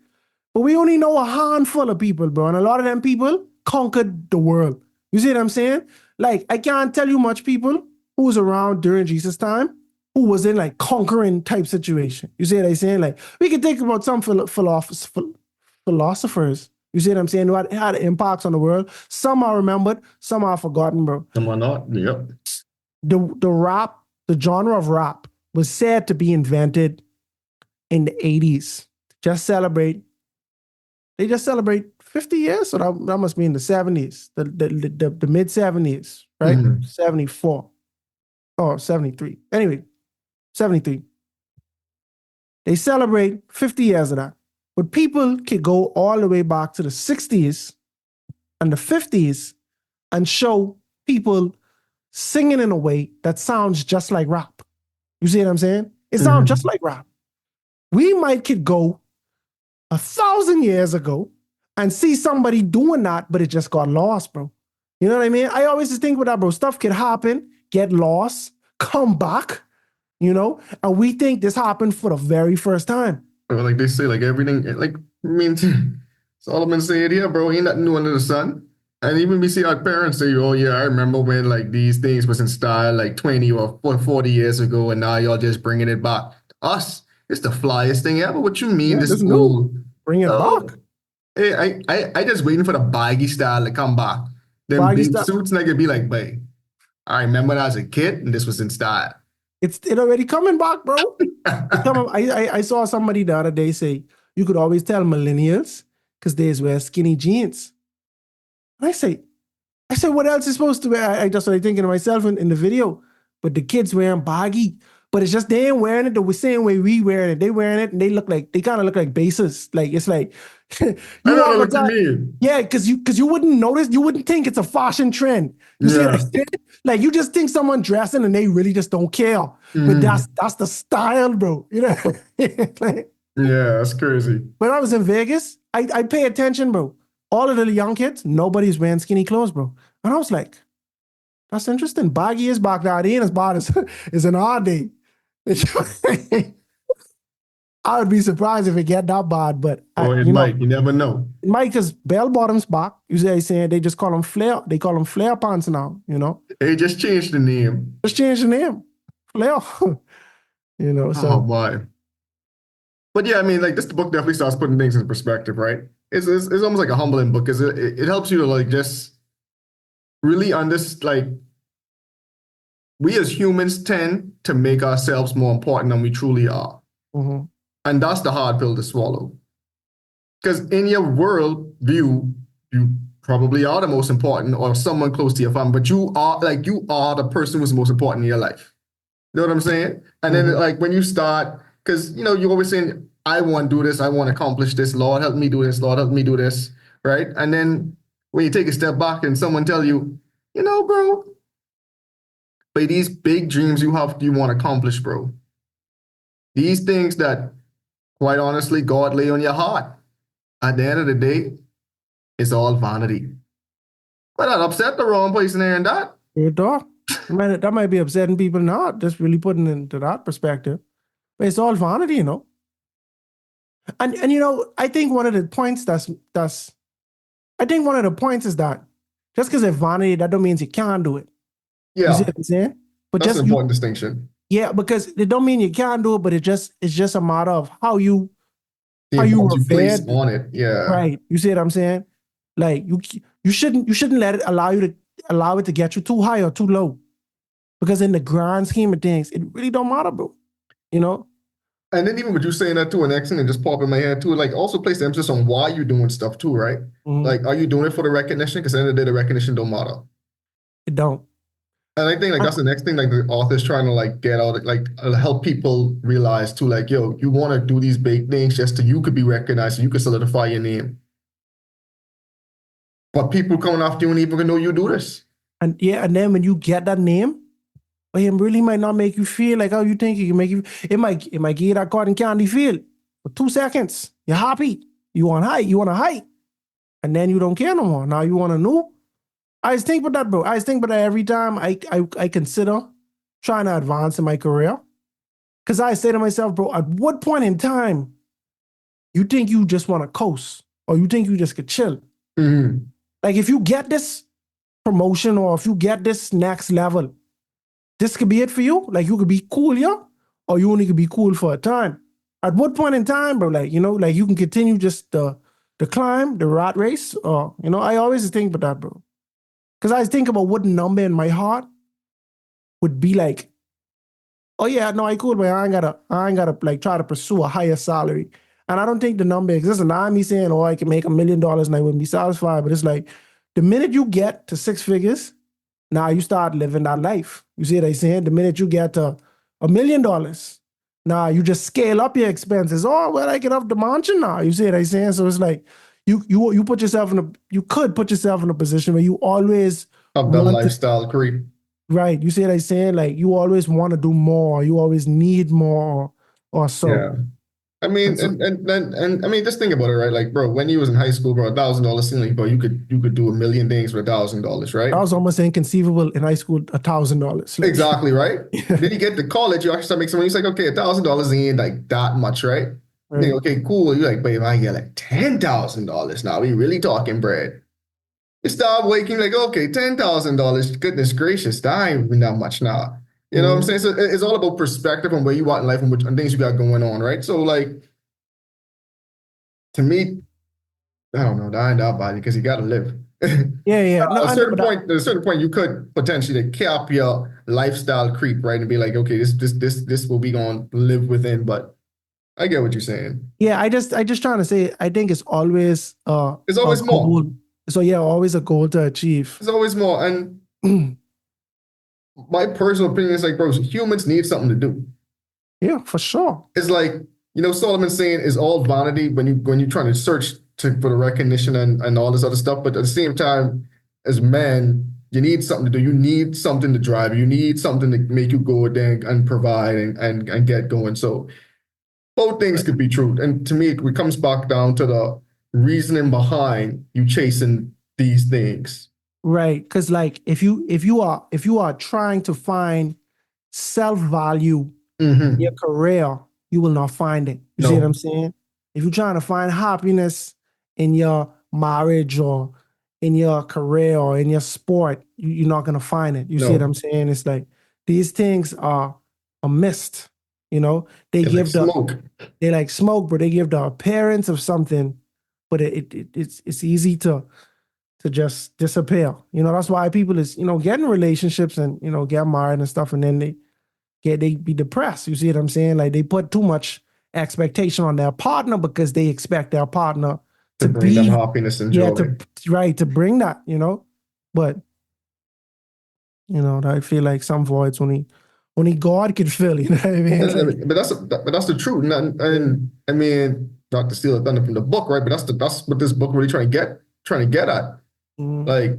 But we only know a handful of people, bro. And a lot of them people conquered the world. You see what I'm saying? Like, I can't tell you much people who was around during Jesus' time who was in like conquering type situation. You see what I'm saying? Like, we can think about some philosophers. You see what I'm saying? Who had impacts on the world. Some are remembered, some are forgotten, bro. Some are not. Yep. The genre of rap was said to be invented in the 80s. They just celebrate 50 years, so that must be in the 70s, the mid 70s, right? 74 or 73. Anyway, 73. They celebrate 50 years of that. But people could go all the way back to the 60s and the 50s and show people singing in a way that sounds just like rap. You see what I'm saying? It sounds just like rap. We could go 1,000 years ago and see somebody doing that, but it just got lost, bro. You know what I mean? I always just think about that, bro. Stuff could happen, get lost, come back, you know, and we think this happened for the very first time. Or like they say, like everything, like I mean, Solomon said, "Yeah, bro, ain't nothing new under the sun." And even we see our parents say, "Oh yeah, I remember when like these things was in style like 20 or 40 years ago, and now y'all just bringing it back." Us, it's the flyest thing ever. What you mean? Yeah, this this is new. old. Bring it back. Hey, I just waiting for the baggy style to come back. Them Baggy big style. suits, and I could be like, "Babe, I remember when I was a kid, and this was in style." It already coming back, bro. I saw somebody the other day say you could always tell millennials because they wear skinny jeans. And I say, what else is supposed to wear? I just started thinking to myself in the video, but the kids wearing baggy. But it's just they ain't wearing it the same way we wearing it. They wearing it and they kind of look like bases. Like it's like I don't know what you mean. yeah, because you wouldn't notice, you wouldn't think it's a fashion trend. You see what I'm saying? Like you just think someone dressing and they really just don't care. But that's the style, bro. You know? Like, yeah, that's crazy. when I was in Vegas, I pay attention, bro. All of the young kids, nobody's wearing skinny clothes, bro. And I was like, that's interesting. Baggy is back now. It ain't as bad as an odd day. I would be surprised if it get that bad, but Or you never know. It might because bell bottoms back. You say saying they just call them flare. They call them flare pants now. You know, they just changed the name. Just changed the name, flare. You know, so. Oh boy. But yeah, I mean, like this book definitely starts putting things in perspective, right? It's almost like a humbling book because it helps you to like just really understand. Like we as humans tend to make ourselves more important than we truly are. Mm-hmm. And that's the hard pill to swallow. Because in your world view, you probably are the most important or someone close to your family, but you are the person who's most important in your life. You know what I'm saying? And then like when you start, because you know, you're always saying, I want to do this, I want to accomplish this, Lord help me do this, Lord help me do this, right? And then when you take a step back and someone tell you, you know, bro, by these big dreams you want to accomplish, bro. These things that, quite honestly, God lay on your heart. At the end of the day, it's all vanity. But that upset the wrong person there and that. That might be upsetting people not just really putting it into that perspective. But it's all vanity, you know. And you know, I think one of the points is that just because it's vanity, that don't mean you can't do it. Yeah. You see what I'm saying? But that's an important distinction. Yeah, because it don't mean you can't do it, but it's just a matter of how you place on it. Yeah. Right. You see what I'm saying? Like you shouldn't let it allow it to get you too high or too low. Because in the grand scheme of things, it really don't matter, bro. You know? And then even with you saying that too, an accent and just pop in my head too, like also place the emphasis on why you're doing stuff too, right? Mm-hmm. Like, are you doing it for the recognition? Because at the end of the day, the recognition don't matter. It don't. And I think like that's the next thing like the author's trying to like get out, like help people realize too, like, yo, you want to do these big things just so you could be recognized, so you could solidify your name. But people coming after you and even know you do this. And then when you get that name, it really might not make you feel like how you think it can make you. It might give you that cotton candy feel. For 2 seconds, you're happy. You want a height. And then you don't care no more. Now you want a new. I just think about that, bro. I just think about that every time I consider trying to advance in my career. Because I say to myself, bro, at what point in time you think you just want to coast or you think you just could chill? Mm-hmm. Like if you get this promotion or if you get this next level, this could be it for you. Like you could be cool here or you only could be cool for a time. At what point in time, bro, like, like you can continue just the climb, the rat race, or, I always think about that, bro. Because I think about what number in my heart would be like, oh yeah, no, I cool, but I ain't gotta like try to pursue a higher salary. And I don't think the number exists. And I'm me saying, oh, I can make $1 million and I wouldn't be satisfied. But it's like the minute you get to 6 figures, now you start living that life. You see what I'm saying? The minute you get to $1 million, now you just scale up your expenses. Oh, well, I get off the mansion now. You see what I'm saying? So it's like you put yourself you could put yourself in a position where you always Of the lifestyle creep. Right. You see what I'm saying? Like you always want to do more. You always need more or so. Yeah. I mean, and I mean, just think about it, right? Like, bro, when you was in high school, bro, $1,000 ceiling, bro, you could do a million things for $1,000, right? That was almost inconceivable in high school, $1,000. Like, Exactly, right? Then you get to college, you actually start making some money. It's like, okay, $1,000 ain't like that much, right? Right. Think, okay, cool. You're like, babe, I get like $10,000 now. We really talking bread. You start waking like, okay, $10,000. Goodness gracious, that ain't even that much now. You know what I'm saying? So it's all about perspective and where you are in life and things you got going on, right? So like, to me, I don't know, that ain't that bad because you got to live. Yeah. No, At a certain point, you could potentially cap your lifestyle creep, right, and be like, okay, this will be going to live within. But I get what you're saying. Yeah, I just trying to say, I think it's always It's always more. So yeah, always a goal to achieve. It's always more, and my personal opinion is like, bro, humans need something to do. Yeah, for sure. It's like, Solomon's saying is all vanity when you're trying to search for the recognition and all this other stuff. But at the same time, as men, you need something to do. You need something to drive. You need something to make you go there and provide and get going. So both things could be true. And to me, it comes back down to the reasoning behind you chasing these things. Right. Because like if you are trying to find self-value in your career, you will not find it. You see what I'm saying? If you're trying to find happiness in your marriage or in your career or in your sport, you're not gonna find it. You see what I'm saying? It's like these things are a mist. They give like smoke. They like smoke, but they give the appearance of something, but it's easy to just disappear. That's why people is get in relationships and get married and stuff, and then they be depressed. You see what I'm saying? Like they put too much expectation on their partner because they expect their partner to bring them happiness and joy. To bring that, But I feel like some voids only God could fill. You know what I mean? But that's the truth. And I mean, not to steal a thunder from the book, right? But that's what this book really trying to get at. Like,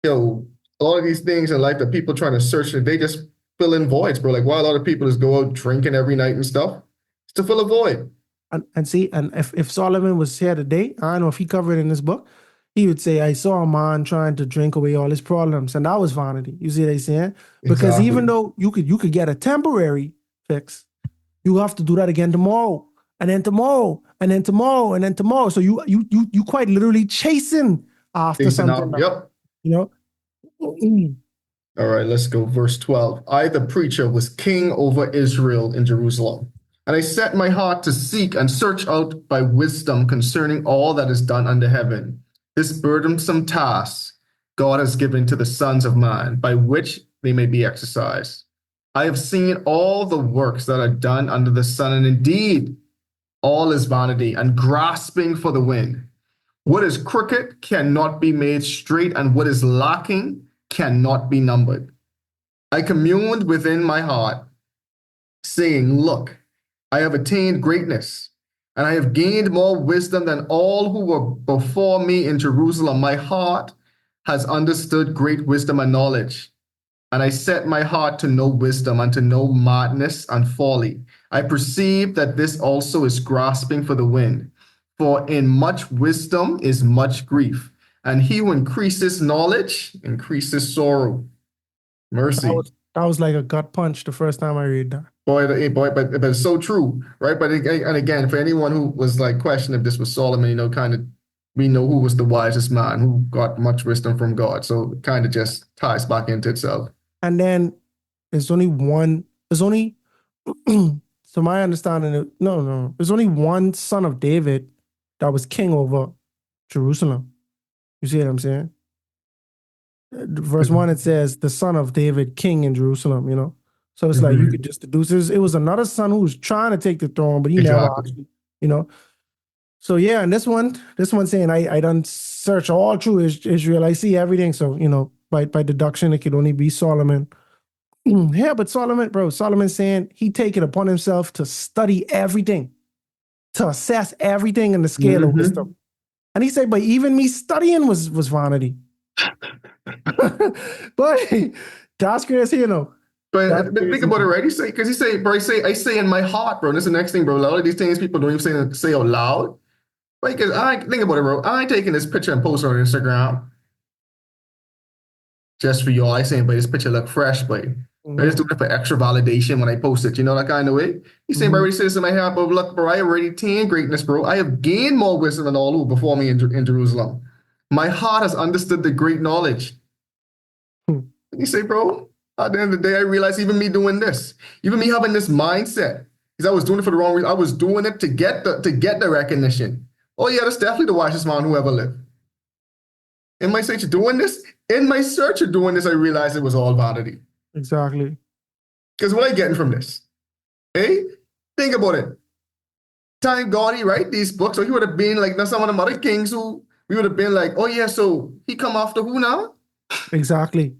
all of these things in life that people trying to search, they just fill in voids, bro. Like, why a lot of people just go out drinking every night and stuff? It's to fill a void. And see, and if Solomon was here today, I don't know if he covered it in this book, he would say, I saw a man trying to drink away all his problems. And that was vanity. You see what I'm saying? Because even though you could get a temporary fix, you have to do that again tomorrow. And then tomorrow, and then tomorrow, and then tomorrow. So you quite literally chasing after something. Yep. All right, let's go. Verse 12. I, the preacher, was king over Israel in Jerusalem. And I set my heart to seek and search out by wisdom concerning all that is done under heaven. This burdensome task God has given to the sons of man, by which they may be exercised. I have seen all the works that are done under the sun, and indeed, all is vanity and grasping for the wind. What is crooked cannot be made straight, and what is lacking cannot be numbered. I communed within my heart, saying, look, I have attained greatness, and I have gained more wisdom than all who were before me in Jerusalem. My heart has understood great wisdom and knowledge. And I set my heart to know wisdom and to know madness and folly. I perceive that this also is grasping for the wind. For in much wisdom is much grief, and he who increases knowledge increases sorrow. Mercy. That was like a gut punch the first time I read that. Boy, but it's so true, right? But and again, for anyone who was like questioning if this was Solomon, kind of, we know who was the wisest man, who got much wisdom from God. So it kind of just ties back into itself. And then there's only, to my understanding, there's only one son of David that was king over Jerusalem. You see what I'm saying? Verse 1, it says, the son of David, king in Jerusalem, So it's like you could just deduce it was another son who was trying to take the throne, but he never actually, So yeah, and this one saying, I done search all through Israel. I see everything. So, by deduction, it could only be Solomon. Yeah, but Solomon saying he take it upon himself to study everything, to assess everything in the scale of wisdom. And he said, but even me studying was vanity. But that's crazy, But think about it, right? I say in my heart, bro. And that's the next thing, bro. A lot of these things people don't even say out loud. Right? Because think about it, bro. I ain't taking this picture and post it on Instagram just for y'all. I saying, but this picture look fresh, but I just do it for extra validation when I post it. That kind of way. He's saying, bro, he says in my heart, but look, bro, I already attained greatness, bro. I have gained more wisdom than all who before me in Jerusalem. My heart has understood the great knowledge. You say, bro, at the end of the day, I realized even me doing this, even me having this mindset, because I was doing it for the wrong reason. I was doing it to get the recognition. Oh yeah, that's definitely the wisest man who ever lived. In my search of doing this, I realized it was all vanity. Exactly. Because what are I getting from this? Hey, think about it. Time God, he write these books, so he would have been like some of the other kings who we would have been like, oh yeah, so he come after who now? Exactly.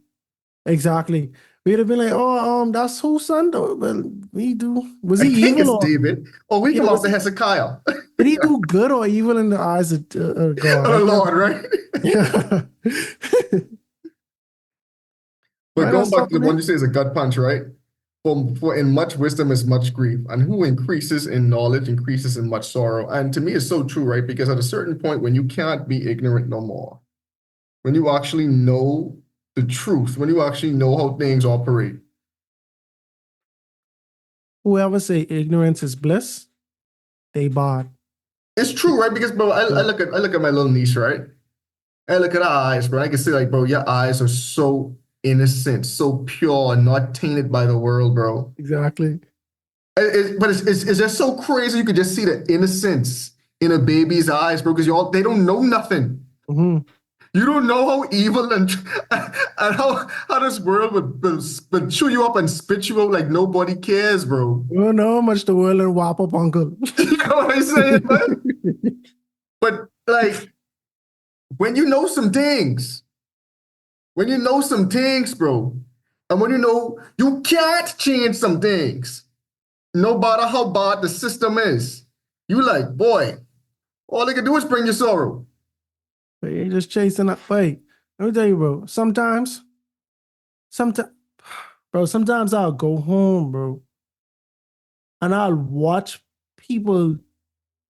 We'd have been like, oh, that's whose son though? Well, we do. Was he evil? It's David. Oh, we come after Hezekiah. Did he do good or evil in the eyes of God? Oh, Lord, right? Yeah. But going back to the one you say is a gut punch, right? For in much wisdom is much grief, and who increases in knowledge increases in much sorrow. And to me, it's so true, right? Because at a certain point, when you can't be ignorant no more, when you actually know the truth, when you actually know how things operate. Whoever say ignorance is bliss, they bad. It's true, right? Because bro, I look at my little niece, right? I look at her eyes, bro. I can see like, bro, your eyes are so innocent, so pure, and not tainted by the world, bro. Exactly. But it's just so crazy. You could just see the innocence in a baby's eyes, bro, because they don't know nothing. You don't know how evil and how this world would chew you up and spit you out like nobody cares, bro. You don't know how much the world will whop up, uncle. You know what I'm saying, man? But like, when you know some things, bro, and when you know you can't change some things, no matter how bad the system is, you like, boy, all they can do is bring you sorrow. But you're just chasing up. Wait, let me tell you, bro. Sometimes I'll go home, bro, and I'll watch people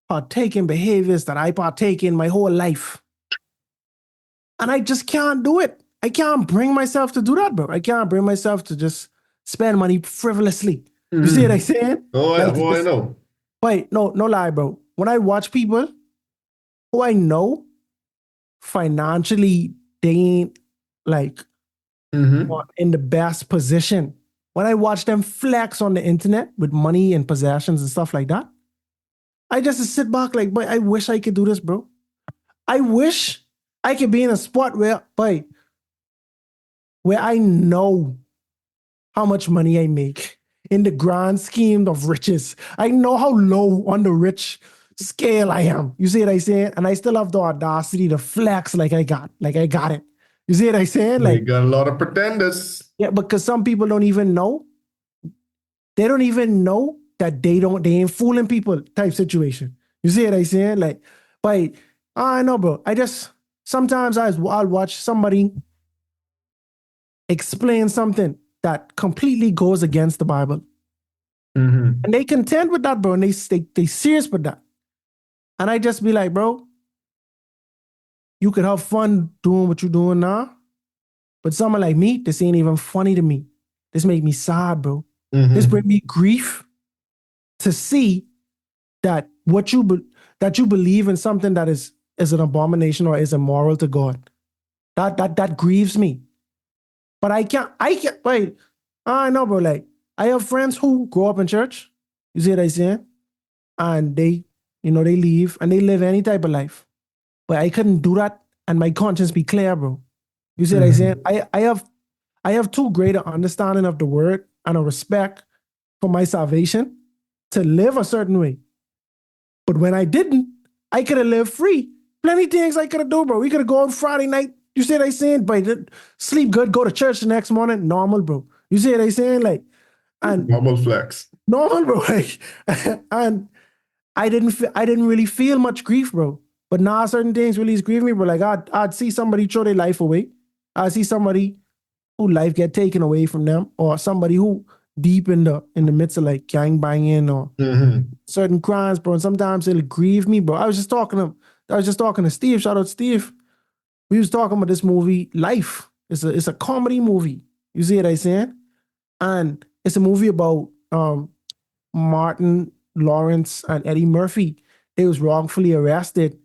partake in behaviors that I partake in my whole life. And I just can't do it. I can't bring myself to do that, bro. I can't bring myself to just spend money frivolously. You see what I'm saying? Oh, yeah, I know. Wait, no lie, bro. When I watch people who I know financially, they ain't like in the best position. When I watch them flex on the internet with money and possessions and stuff like that, I just sit back like, boy, I wish I could do this, bro. I wish I could be in a spot where I know how much money I make in the grand scheme of riches. I know how low on the rich scale I am. You see what I say? And I still have the audacity to flex like I got it. You see what I say? Like, you got a lot of pretenders. Yeah, because some people don't even know. They don't even know that they ain't fooling people type situation. You see what I say? Like, but I know, bro. Sometimes I'll watch somebody explain something that completely goes against the Bible. Mm-hmm. And they content with that, bro. And they serious with that. And I just be like, bro, you could have fun doing what you're doing now. But someone like me, this ain't even funny to me. This make me sad, bro. This Mm-hmm. bring me grief to see that that you believe in something that is an abomination or is immoral to God. That grieves me. But I can't wait. I know, bro. Like, I have friends who grow up in church. You see what I'm saying? And they leave and they live any type of life. But I couldn't do that and my conscience be clear, bro. You see what I'm saying? I have too great an understanding of the word and a respect for my salvation to live a certain way. But when I didn't, I could have lived free. Plenty things I could have done, bro. We could have gone Friday night. You see what I'm saying? But sleep good, go to church the next morning, normal, bro. You see what I'm saying? Like, and Normal flex. normal, bro. Like, and I didn't really feel much grief, bro. But now certain things really is grieving me, bro. Like, I'd see somebody throw their life away. I see somebody who life get taken away from them, or somebody who deep in the midst of like gang banging or Mm-hmm. certain crimes, bro. And sometimes it'll grieve me, bro. I was just talking to Steve. Shout out Steve. We was talking about this movie, Life. It's a comedy movie. You see what I'm saying? And it's a movie about Martin Lawrence and Eddie Murphy. They was wrongfully arrested.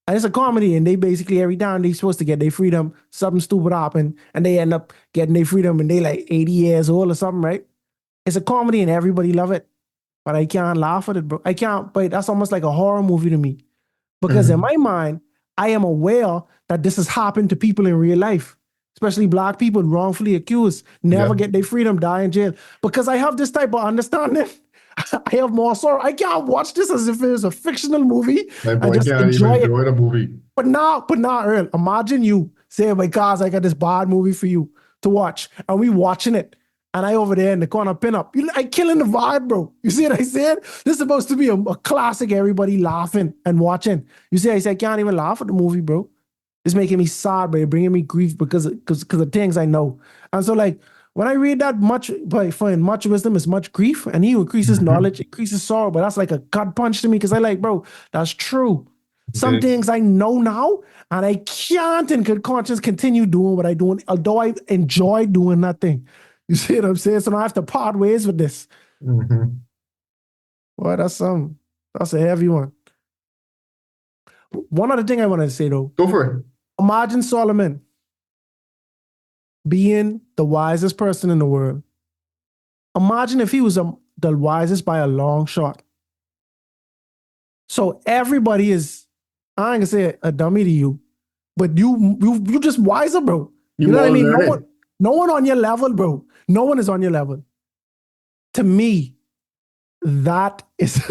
And it's a comedy, and they basically every time they supposed to get their freedom, something stupid happened, and they end up getting their freedom, and they like 80 years old or something, right? It's a comedy, and everybody love it, but I can't laugh at it, bro. I can't. But that's almost like a horror movie to me, because in Mm-hmm. my mind, I am aware that this has happened to people in real life, especially black people wrongfully accused, never Yeah. get their freedom, die in jail. Because I have this type of understanding, I have more sorrow. I can't watch this as if it was a fictional movie My and boy just can't even enjoy it. enjoy the movie. But now, Earl, imagine you saying, my guys, I got this bad movie for you to watch, and we watching it. And I over there in the corner pin up. I killing the vibe, bro. You see what I said? This is supposed to be a classic, everybody laughing and watching. You see, I said, I can't even laugh at the movie, bro. It's making me sad, bro. It's bringing me grief because of things I know. And so, like, when I read that much, but find much wisdom is much grief, and he who increases Mm-hmm. knowledge, increases sorrow. But that's like a gut punch to me because I like, bro, that's true. It Some is. things I know now, and I can't in good conscience continue doing what I do, although I enjoy doing that thing. You see what I'm saying? So now I have to part ways with this. Mm-hmm. Boy, that's a heavy one. One other thing I wanted to say though, Go for it. imagine Solomon being the wisest person in the world. Imagine if he was the wisest by a long shot. So everybody is, I ain't gonna say a dummy to you, but you just wiser, bro. You You know what I more mean? learning. No one on your level, bro. No one is on your level. To me, that is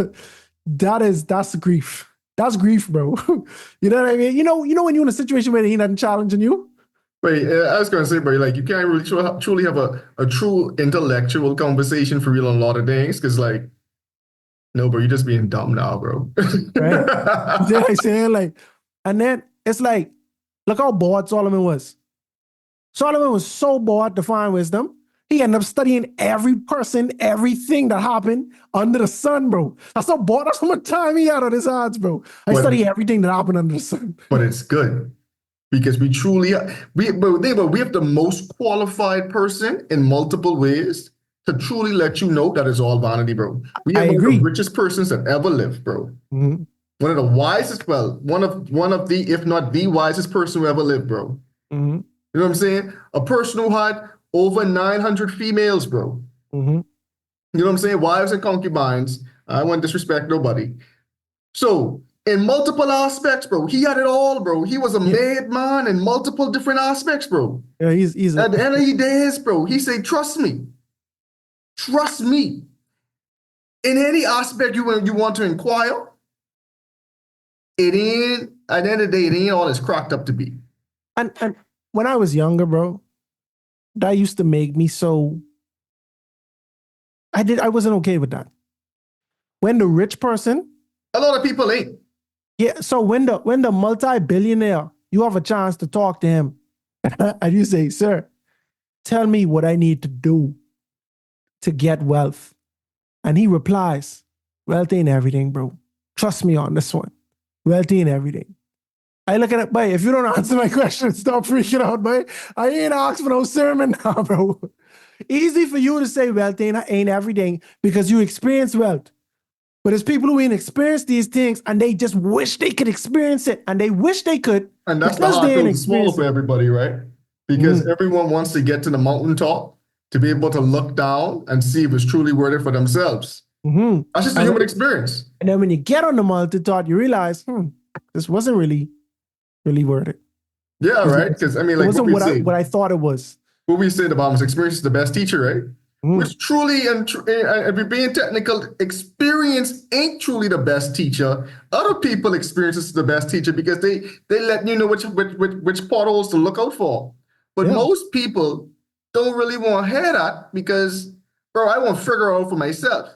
that's grief. That's grief, bro. You know what I mean? You know when you're in a situation where he nothing challenging you. Wait, I was gonna say, bro, like you can't really truly have a true intellectual conversation for real on a lot of things, because like, no, bro, you're just being dumb now, bro. Right? You see what I'm saying? Like, and then it's like, look how bored Solomon was. Solomon was so bored to find wisdom. He ended up studying every person, everything that happened under the sun, bro. That's how bored. That's how much time he had on his hands, bro. I But study everything that happened under the sun. but it's good because we truly we have the most qualified person in multiple ways to truly let you know that it's all vanity, bro. We I have one of the agree. richest persons that ever lived, bro. Mhm. One of the wisest, well, one of the, if not the wisest person who ever lived, bro. Mhm. You know what I'm saying? A person who had over 900 females, bro. Mhm. You know what I'm saying? Wives and concubines. I won't disrespect nobody. So, in multiple aspects, bro, he had it all, bro. He was a Yeah, made man in multiple different aspects, bro. yeah, he's a At the end of the days, bro, he said, trust me. Trust me. In any aspect you want to inquire, it ain't, at the end of the day, it ain't all it's cracked up to be. and when I was younger, bro, that used to make me so I wasn't okay with that. When the rich person, A lot of people ain't. yeah, so when the multi-billionaire, you have a chance to talk to him, and you say, sir, tell me what I need to do to get wealth. And he replies, wealth ain't everything, bro. Trust me on this one. Wealth ain't everything. I look at it, boy, if you don't answer my question, stop freaking out, boy. I ain't asking for no sermon now, bro. Easy for you to say wealth ain't everything because you experience wealth. But there's people who ain't experienced these things and they just wish they could experience it. And they wish they could. And that's the because hard they pill ain't to swallow experienced for it. everybody, right? Because everyone wants to get to the mountaintop to be able to look down and see if it's truly worth it for themselves. That's just a human experience. And then when you get on the mountaintop, you realize, this wasn't really worth it. Yeah, right? Because, I mean, It like wasn't what I thought it was. what we say about experience is the best teacher, right? Which truly, and if you're being technical, experience ain't truly the best teacher. Other people experience is the best teacher because they let you know which potholes to look out for. But most people don't really want to hear that because, bro, I want to figure out for myself.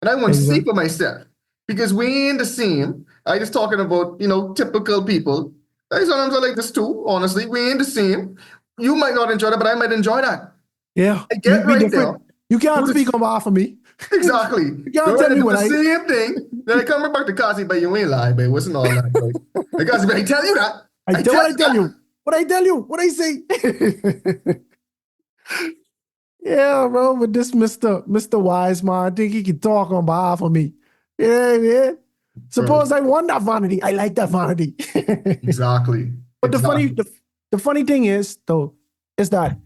And I want to see for myself. Because we ain't the same. I just talking about, typical people. Sometimes I like this too, honestly. We ain't the same. You might not enjoy that, but I might enjoy that. Yeah. I get right different. there. You can't speak on behalf of me. Exactly. You can't tell me what the same thing. Then I come back to Kazi, but you ain't lying, but it wasn't all that. Like, Kazi, but I tell you that. I tell you. What I tell you. What I say. Yeah, bro. But this Mr. Wise man, I think he can talk on behalf of me. Yeah, man. Suppose I won that vanity. I like that vanity. Exactly. But the funny thing is, though, is that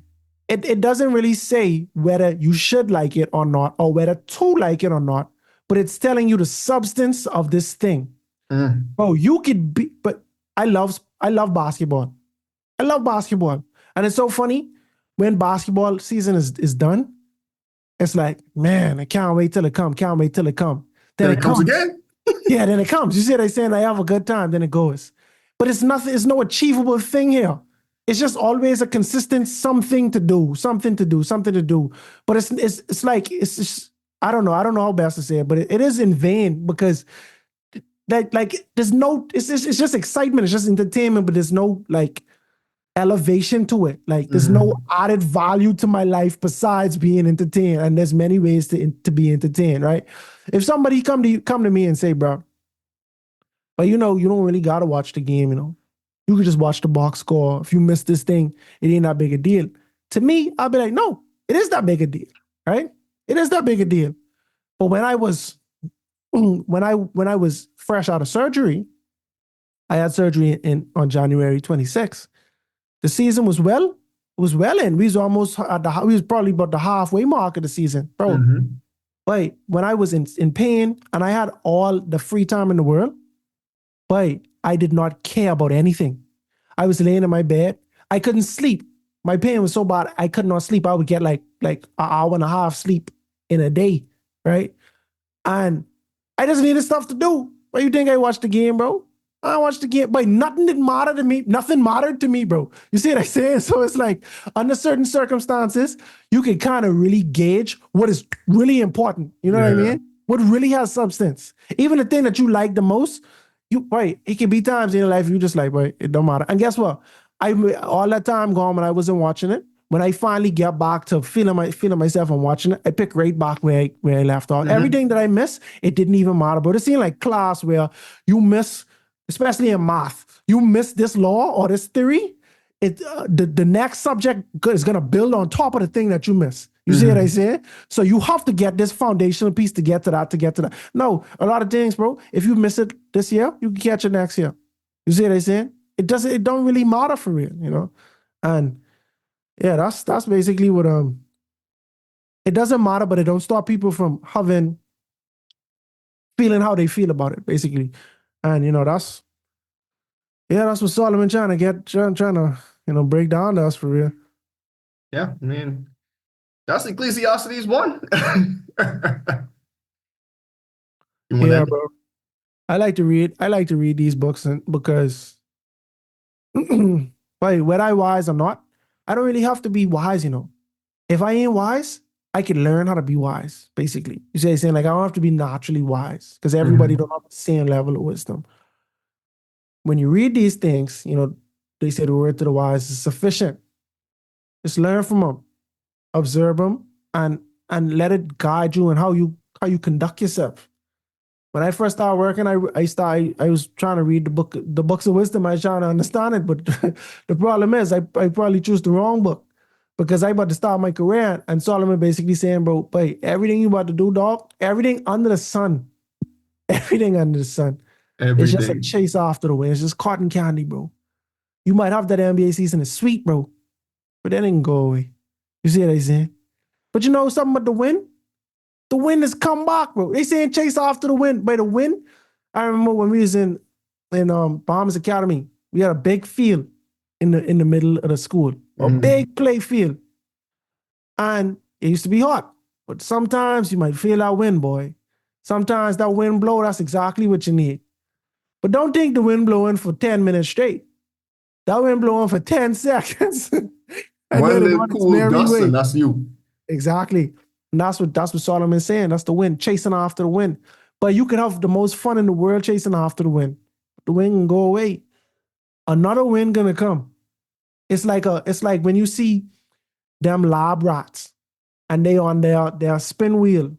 it doesn't really say whether you should like it or not, or whether to like it or not, but it's telling you the substance of this thing. Bro, you could be, but I love basketball. I love basketball. And it's so funny when basketball season is done, it's like, man, I can't wait till it come. Can't wait till it come. Then it comes again. Yeah, then it comes. You see what I'm saying? I have a good time, then it goes. But it's nothing, it's no achievable thing here. It's just always a consistent something to do. But it's like, it's just, I don't know how best to say it, but it is in vain because there's no, it's just excitement, it's just entertainment, but there's no like elevation to it. Like there's no added value to my life besides being entertained. And there's many ways to be entertained, right? If somebody come to me and say, bro, but you don't really gotta watch the game, you could just watch the box score. If you miss this thing, it ain't that big a deal. To me, I'll be like, no, it is that big a deal, right? It is that big a deal. But when I was fresh out of surgery, I had surgery on January 26th. The season was well in. We was almost we was probably about the halfway mark of the season, bro. But when I was in pain and I had all the free time in the world, but I did not care about anything. I was laying in my bed. I couldn't sleep. My pain was so bad, I could not sleep. I would get like an hour and a half sleep in a day, right? And I just needed stuff to do. What you think I watched the game, bro? I watched the game, but nothing did matter to me. Nothing mattered to me, bro. You see what I'm saying? So it's like, under certain circumstances, you can kind of really gauge what is really important. You know what I mean? What really has substance. Even the thing that you like the most, it can be times in your life you just like, it don't matter. And guess what? All that time gone when I wasn't watching it, when I finally get back to feeling myself and watching it, I pick right back where I left off. Everything that I miss, it didn't even matter. But it seemed like class where you miss, especially in math, you miss this law or this theory, the next subject is going to build on top of the thing that you miss. You see what I say? So you have to get this foundational piece to get to that, No, a lot of things, bro, if you miss it this year, you can catch it next year. You see what I say? It don't really matter for real, And yeah, that's basically what, it doesn't matter, but it don't stop people from feeling how they feel about it, basically. And, that's what Solomon trying to break down to us for real. Yeah, I mean, that's Ecclesiastes 1. Bro. I like to read these books because whether I wise or not, I don't really have to be wise, If I ain't wise, I can learn how to be wise, basically. You see what I'm saying? Like, I don't have to be naturally wise because everybody don't have the same level of wisdom. When you read these things, they say the word to the wise is sufficient. Just learn from them, observe them, and let it guide you in how how you conduct yourself. When I first started working, I was trying to read the books of wisdom. I was trying to understand it, but the problem is I probably choose the wrong book because I about to start my career. And Solomon basically saying, bro, hey, everything you about to do, dog, everything under the sun, everything under the sun, it's just a chase after the wind. It's just cotton candy, bro. You might have that NBA season is sweet, bro, but that ain't go away. You see what I'm saying? But you know something about the wind? The wind has come back, bro. They saying chase after the wind. By the wind, I remember when we was in Bahamas Academy, we had a big field in the middle of the school, a big play field. And it used to be hot. But sometimes you might feel that wind, boy. Sometimes that wind blow, that's exactly what you need. But don't think the wind blowing for 10 minutes straight. That wind blowing for 10 seconds. and One little cool gust, and that's you. Exactly. And that's what Solomon's saying. That's the wind, chasing after the wind. But you can have the most fun in the world chasing after the wind. The wind can go away. Another wind gonna come. It's like when you see them lab rats and they on their spin wheel.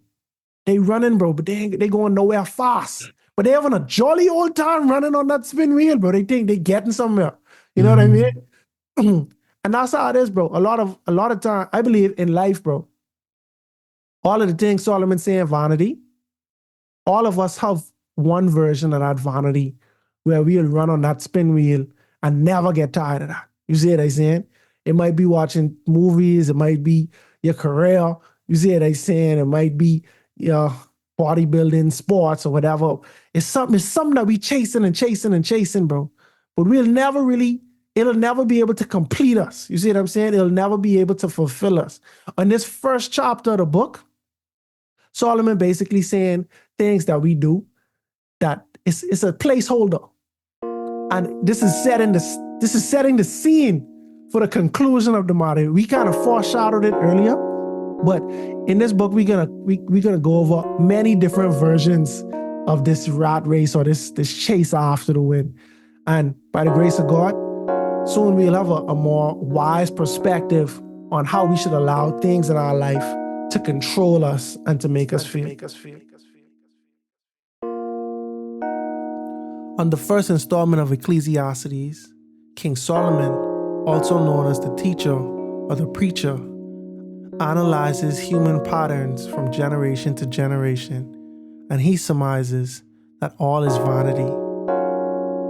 They running, bro, but they going nowhere fast. But they having a jolly old time running on that spin wheel, bro. They think they getting somewhere. You know what I mean? And that's how it is, bro. A lot of time, I believe in life, bro. All of the things Solomon's saying, vanity, all of us have one version of that vanity where we'll run on that spin wheel and never get tired of that. You see what I'm saying? It might be watching movies. It might be your career. You see what I'm saying? It might be your bodybuilding, sports, or whatever. It's something that we chasing and chasing and chasing, bro. But it'll never be able to complete us. You see what I'm saying? It'll never be able to fulfill us. In this first chapter of the book, Solomon basically saying things that we do that it's a placeholder. And this is setting the scene for the conclusion of the matter. We kind of foreshadowed it earlier, but in this book, we're gonna go over many different versions of this rat race or this chase after the wind. And by the grace of God, soon we'll have a more wise perspective on how we should allow things in our life to control us and to make us feel. On the first installment of Ecclesiastes, King Solomon, also known as the teacher or the preacher, analyzes human patterns from generation to generation, and he surmises that all is vanity.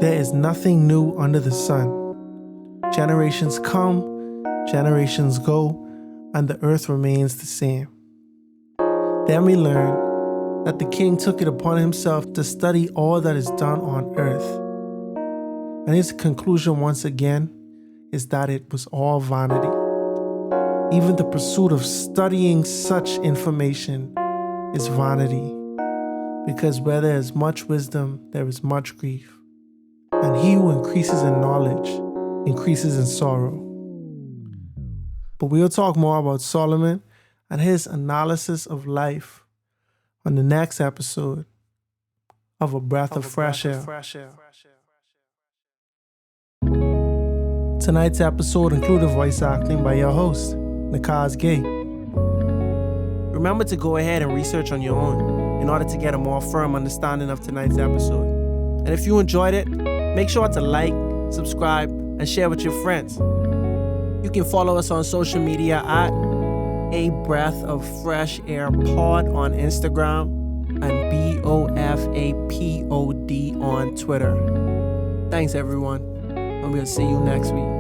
There is nothing new under the sun. Generations come, generations go, and the earth remains the same. Then we learn that the king took it upon himself to study all that is done on earth. And his conclusion once again is that it was all vanity. Even the pursuit of studying such information is vanity, because where there is much wisdom, there is much grief. And he who increases in knowledge increases in sorrow. But we'll talk more about Solomon and his analysis of life on the next episode of A Breath of Fresh Air. Tonight's episode included voice acting by your host, Nakhaz. Remember to go ahead and research on your own in order to get a more firm understanding of tonight's episode. And if you enjoyed it, make sure to like, subscribe, and share with your friends. You can follow us on social media at A Breath of Fresh Air Pod on Instagram and BOFAPOD on Twitter. Thanks everyone, and we'll see you next week.